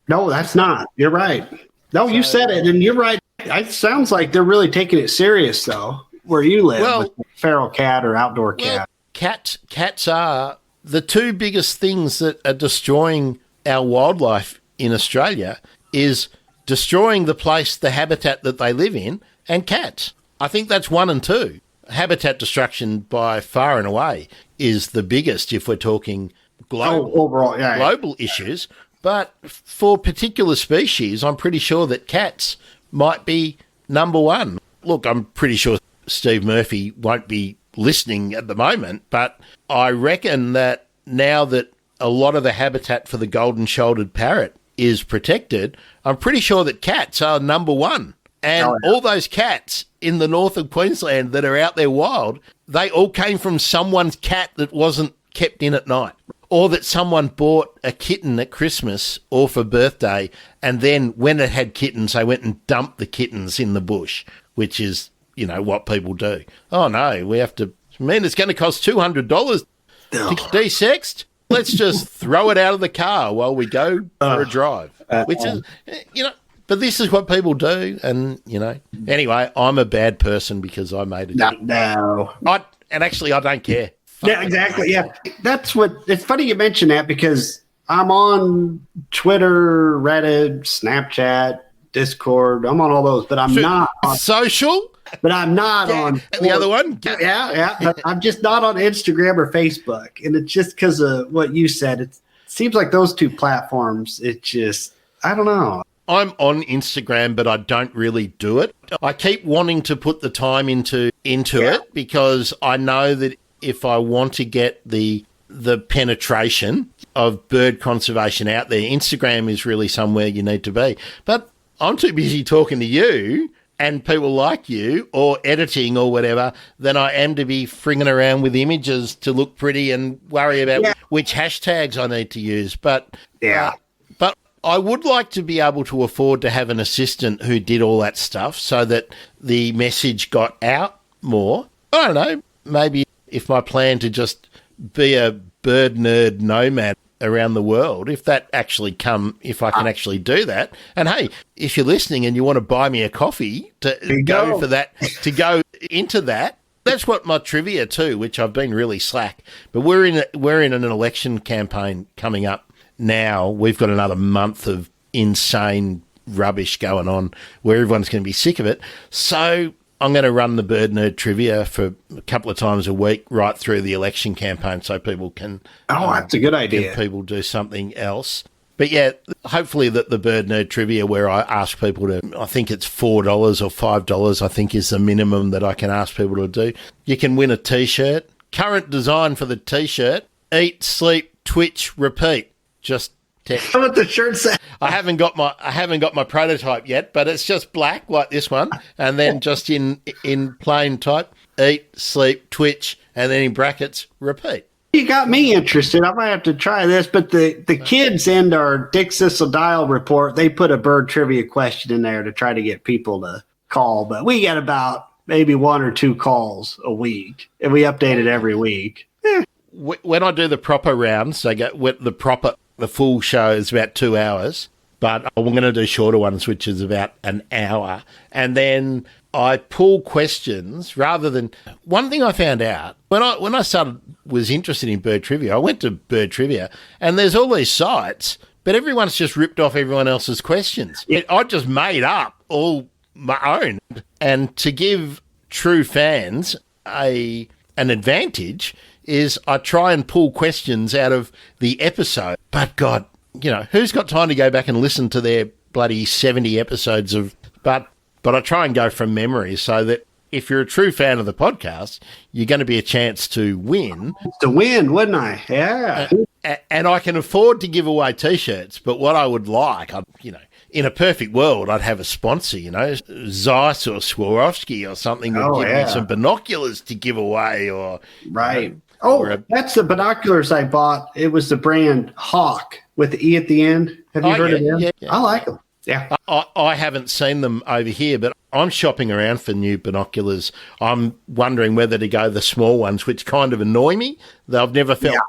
No, that's not. You're right. No, you said it, and you're right. It sounds like they're really taking it serious, though, where you live, with feral cat or outdoor cat. Cats are the two biggest things that are destroying our wildlife in Australia is destroying the habitat that they live in, and cats. I think that's 1 and 2. Habitat destruction by far and away is the biggest if we're talking global issues. But for particular species, I'm pretty sure that cats might be number 1. Look, I'm pretty sure Steve Murphy won't be listening at the moment, but I reckon that now that a lot of the habitat for the golden-shouldered parrot is protected, I'm pretty sure that cats are number 1. And all those cats in the north of Queensland that are out there wild, they all came from someone's cat that wasn't kept in at night. Or that someone bought a kitten at Christmas or for birthday, and then when it had kittens, they went and dumped the kittens in the bush, which is, what people do. Oh, no, we have to... Man, it's going to cost $200 to de-sexed. Let's just throw it out of the car while we go for a drive, which is, but this is what people do, and, Anyway, I'm a bad person because I made it. No. And actually, I don't care. Yeah, exactly. Yeah, that's what. It's funny you mention that because I'm on Twitter, Reddit, Snapchat, Discord. I'm on all those, but I'm not on social. But I'm not on the other one. Yeah. But I'm just not on Instagram or Facebook, and it's just because of what you said. It seems like those two platforms. It just, I don't know. I'm on Instagram, but I don't really do it. I keep wanting to put the time into it because I know that if I want to get the penetration of bird conservation out there, Instagram is really somewhere you need to be. But I'm too busy talking to you and people like you or editing or whatever than I am to be fringing around with images to look pretty and worry about which hashtags I need to use. But I would like to be able to afford to have an assistant who did all that stuff so that the message got out more. I don't know, maybe if my plan to just be a bird nerd nomad around the world, if I can actually do that. And hey, if you're listening and you want to buy me a coffee to go for that, to go into that, that's what my trivia too, which I've been really slack. But we're in an election campaign coming up now. We've got another month of insane rubbish going on where everyone's going to be sick of it. So I'm going to run the Bird Nerd Trivia for a couple of times a week right through the election campaign so people can... Oh, that's a good idea. People do something else. But yeah, hopefully that the Bird Nerd Trivia where I ask people to, I think it's $4 or $5, I think is the minimum that I can ask people to do. You can win a T-shirt. Current design for the T-shirt, eat, sleep, twitch, repeat. Just text. What the shirt say? I haven't got my prototype yet, but it's just black like this one, and then just in plain type, eat, sleep, twitch, and then in brackets, repeat. You got me interested. I might have to try this, but the kids in our Dick Sissel Dial report, they put a bird trivia question in there to try to get people to call, but we get about maybe 1 or 2 calls a week, and we update it every week. When I do the proper rounds, the full show is about 2 hours, but I'm going to do shorter ones, which is about an hour. And then I pull questions rather than... One thing I found out, when I was interested in bird trivia, I went to bird trivia, and there's all these sites, but everyone's just ripped off everyone else's questions. I just made up all my own. And to give true fans an advantage is I try and pull questions out of the episode. But God, who's got time to go back and listen to their bloody 70 episodes of, but I try and go from memory so that if you're a true fan of the podcast, you're going to be a chance to win. To win, wouldn't I? Yeah. And I can afford to give away T-shirts, but what I would like, in a perfect world, I'd have a sponsor, Zeiss or Swarovski or something would give me some binoculars to give away or... Right. That's the binoculars I bought. It was the brand Hawk with the E at the end. Have you heard of them? Yeah. I like them. Yeah. I haven't seen them over here, but I'm shopping around for new binoculars. I'm wondering whether to go the small ones, which kind of annoy me. They've never felt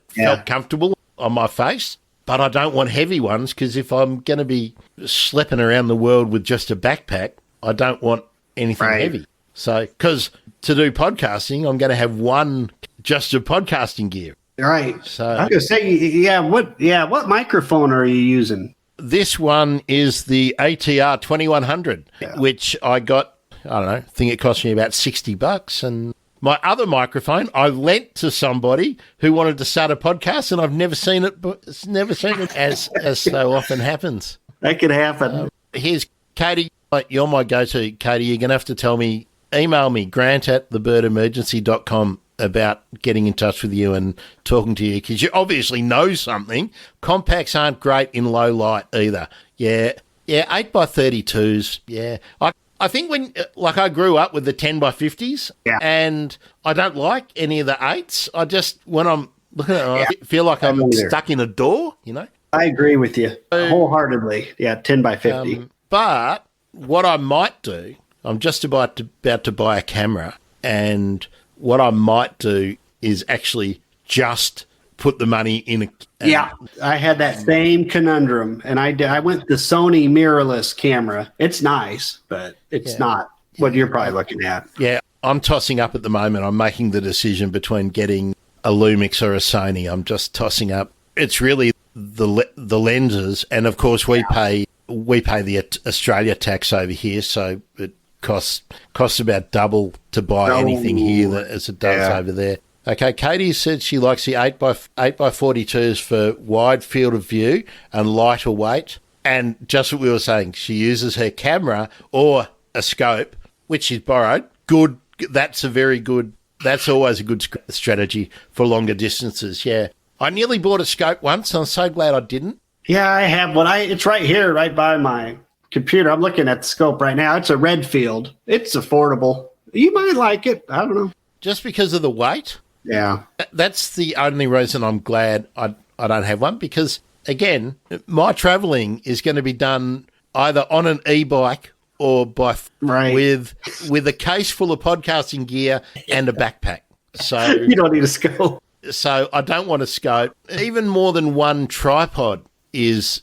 felt comfortable on my face, but I don't want heavy ones because if I'm going to be schlepping around the world with just a backpack, I don't want anything heavy. So, because to do podcasting, I'm going to have one just of podcasting gear. Right. So I was going to say, what microphone are you using? This one is the ATR 2100, which I got, I don't know, I think it cost me about $60. And my other microphone, I lent to somebody who wanted to start a podcast, and I've never seen it, as so often happens. That could happen. Here's Katie. You're my go-to, Katie. You're going to have to tell me, email me, grant@thebirdemergency.com about getting in touch with you and talking to you because you obviously know something. Compacts aren't great in low light either. Yeah, 8x32s. Yeah. I think when, I grew up with the 10x50s and I don't like any of the 8s. I just, when I'm looking at it, I feel like I'm stuck in a door, I agree with you wholeheartedly. Yeah, 10x50. But what I might do, I'm just about to buy a camera, and what I might do is actually just put the money in a... I had that same conundrum, and I went the Sony mirrorless camera. It's nice, but it's not what you're probably looking at. Yeah, I'm tossing up at the moment. I'm making the decision between getting a Lumix or a Sony. I'm just tossing up. It's really the lenses, and of course we pay the Australia tax over here, so it costs about double to buy anything here as it does over there. Okay, Katie said she likes the 8x42s for wide field of view and lighter weight. And just what we were saying, she uses her camera or a scope, which she's borrowed. Good. That's always a good strategy for longer distances. Yeah. I nearly bought a scope once. I'm so glad I didn't. Yeah, I have one. It's right here, right by my computer. I'm looking at the scope right now. It's a Redfield. It's affordable. You might like it. I don't know. Just because of the weight? Yeah. That's the only reason I'm glad I don't have one, because, again, my travelling is going to be done either on an e-bike or with a case full of podcasting gear and a backpack. So you don't need a scope. So I don't want a scope. Even more than one tripod is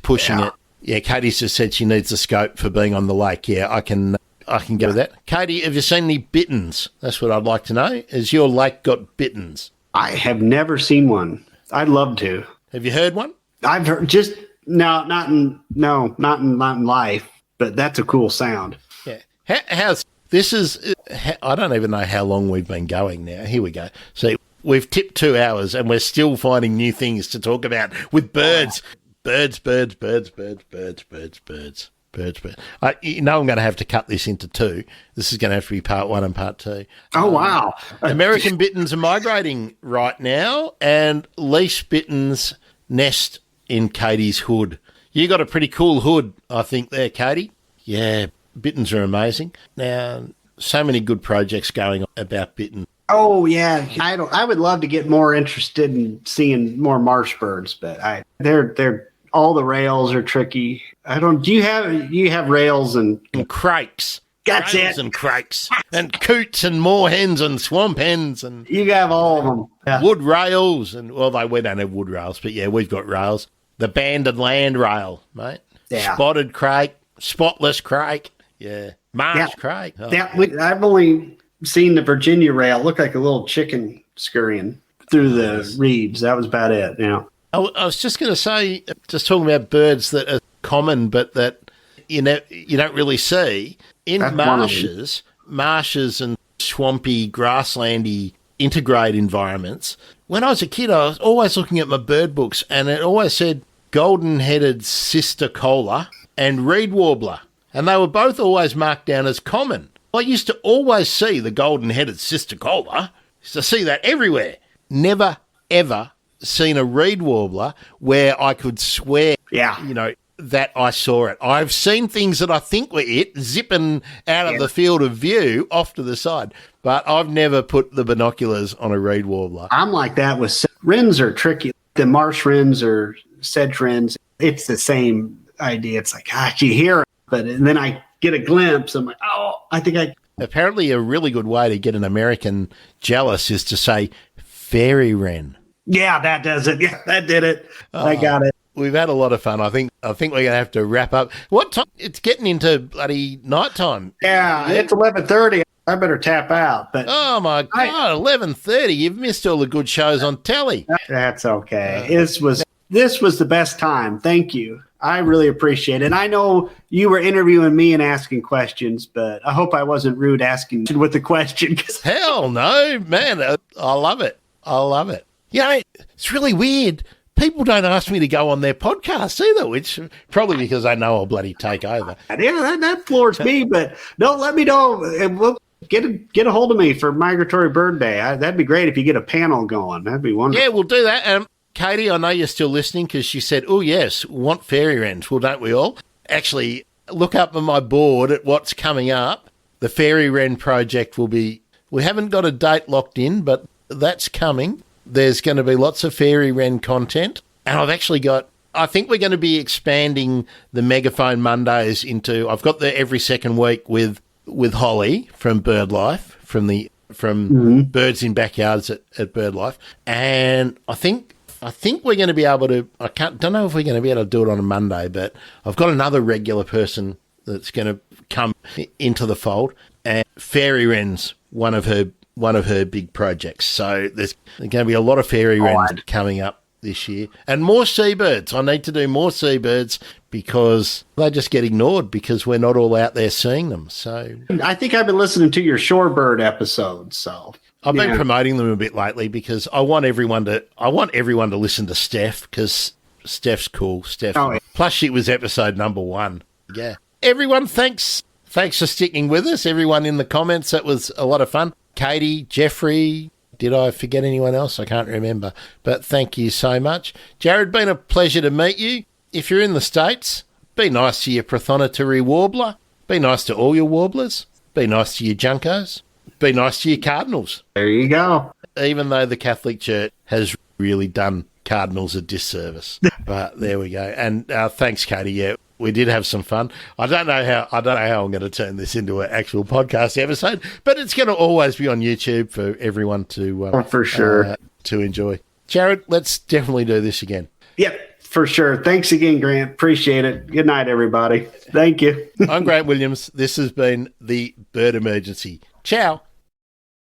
pushing it. Yeah, Katie's just said she needs a scope for being on the lake. Yeah, I can go with that. Katie, have you seen any bittens? That's what I'd like to know. Has your lake got bittens? I have never seen one. I'd love to. Have you heard one? I've heard not in life, but that's a cool sound. Yeah. I don't even know how long we've been going now. Here we go. See, we've tipped 2 hours and we're still finding new things to talk about with birds. Birds. I'm going to have to cut this into two. This is going to have to be part one and part two. Oh, wow. American bittens are migrating right now, and least bittens nest in Katie's hood. You got a pretty cool hood, I think, there, Katie. Yeah, bittens are amazing. Now, so many good projects going on about bittens. Oh, yeah. I would love to get more interested in seeing more marsh birds, but they're all the rails are tricky. Do you have rails and crakes? That's rails it. And crakes and coots and moorhens and swamp hens and you have all of them. Yeah. Wood rails we don't have wood rails, but yeah, we've got rails. The banded land rail, mate. Yeah. Spotted crake, spotless crake. Yeah, marsh crake. Oh. I've only seen the Virginia rail look like a little chicken scurrying through the reeds. That was about it. Yeah. I was just going to say, just talking about birds that are common, but that you don't really see in marshes and swampy, grasslandy, integrate environments. When I was a kid, I was always looking at my bird books, and it always said golden-headed sister cola and reed warbler, and they were both always marked down as common. I used to always see the golden-headed sister cola. Used to see that everywhere. Never, ever seen a reed warbler where I could swear, that I saw it. I've seen things that I think were it zipping out of the field of view off to the side, but I've never put the binoculars on a reed warbler. I'm like that with wrens are tricky. The marsh wrens or sedge wrens, it's the same idea. It's like, gosh, you hear it, and then I get a glimpse. I'm like, I think I... Apparently a really good way to get an American jealous is to say fairy wren. Yeah, that does it. Yeah, that did it. I got it. We've had a lot of fun. I think we're going to have to wrap up. What time? It's getting into bloody nighttime. Yeah, it's 11:30. I better tap out. But oh my God, 11:30. You've missed all the good shows on telly. That's okay. This was the best time. Thank you. I really appreciate it. And I know you were interviewing me and asking questions, but I hope I wasn't rude asking with the question. Hell no, man. I love it. I love it. It's really weird. People don't ask me to go on their podcast either, which probably because they know I'll bloody take over. Yeah, that floors me, but don't let me know. We'll get a hold of me for Migratory Bird Day. That'd be great if you get a panel going. That'd be wonderful. Yeah, we'll do that. Katie, I know you're still listening because she said, oh, yes, want fairy wrens. Well, don't we all? Actually, look up on my board at what's coming up. The fairy wren project will be, we haven't got a date locked in, but that's coming. There's going to be lots of fairy wren content. And I've actually got, I think we're going to be expanding the Megaphone Mondays into, I've got the every second week with Holly from BirdLife, from Birds in Backyards at BirdLife. And I think we're going to be able to, don't know if we're going to be able to do it on a Monday, but I've got another regular person that's going to come into the fold. And fairy wrens, one of her big projects. So there's going to be a lot of fairy wrens coming up this year. And more seabirds. I need to do more seabirds because they just get ignored because we're not all out there seeing them. So I think I've been listening to your shorebird episodes. So I've been promoting them a bit lately because I want everyone to listen to Steph because Steph's cool. Plus she was episode number 1. Yeah. Everyone, thanks for sticking with us. Everyone in the comments, that was a lot of fun. Katie, Jeffrey, did I forget anyone else? I can't remember. But thank you so much. Jarod, been a pleasure to meet you. If you're in the States, be nice to your Prothonotary Warbler. Be nice to all your warblers. Be nice to your juncos. Be nice to your cardinals. There you go. Even though the Catholic Church has really done cardinals a disservice. But there we go. And thanks, Katie. Yeah, we did have some fun. I don't know how I'm going to turn this into an actual podcast episode, but it's going to always be on YouTube for everyone to for sure to enjoy. Jarod, let's definitely do this again. Yep, for sure. Thanks again, Grant. Appreciate it. Good night, everybody. Thank you. I'm Grant Williams. This has been the Bird Emergency. Ciao.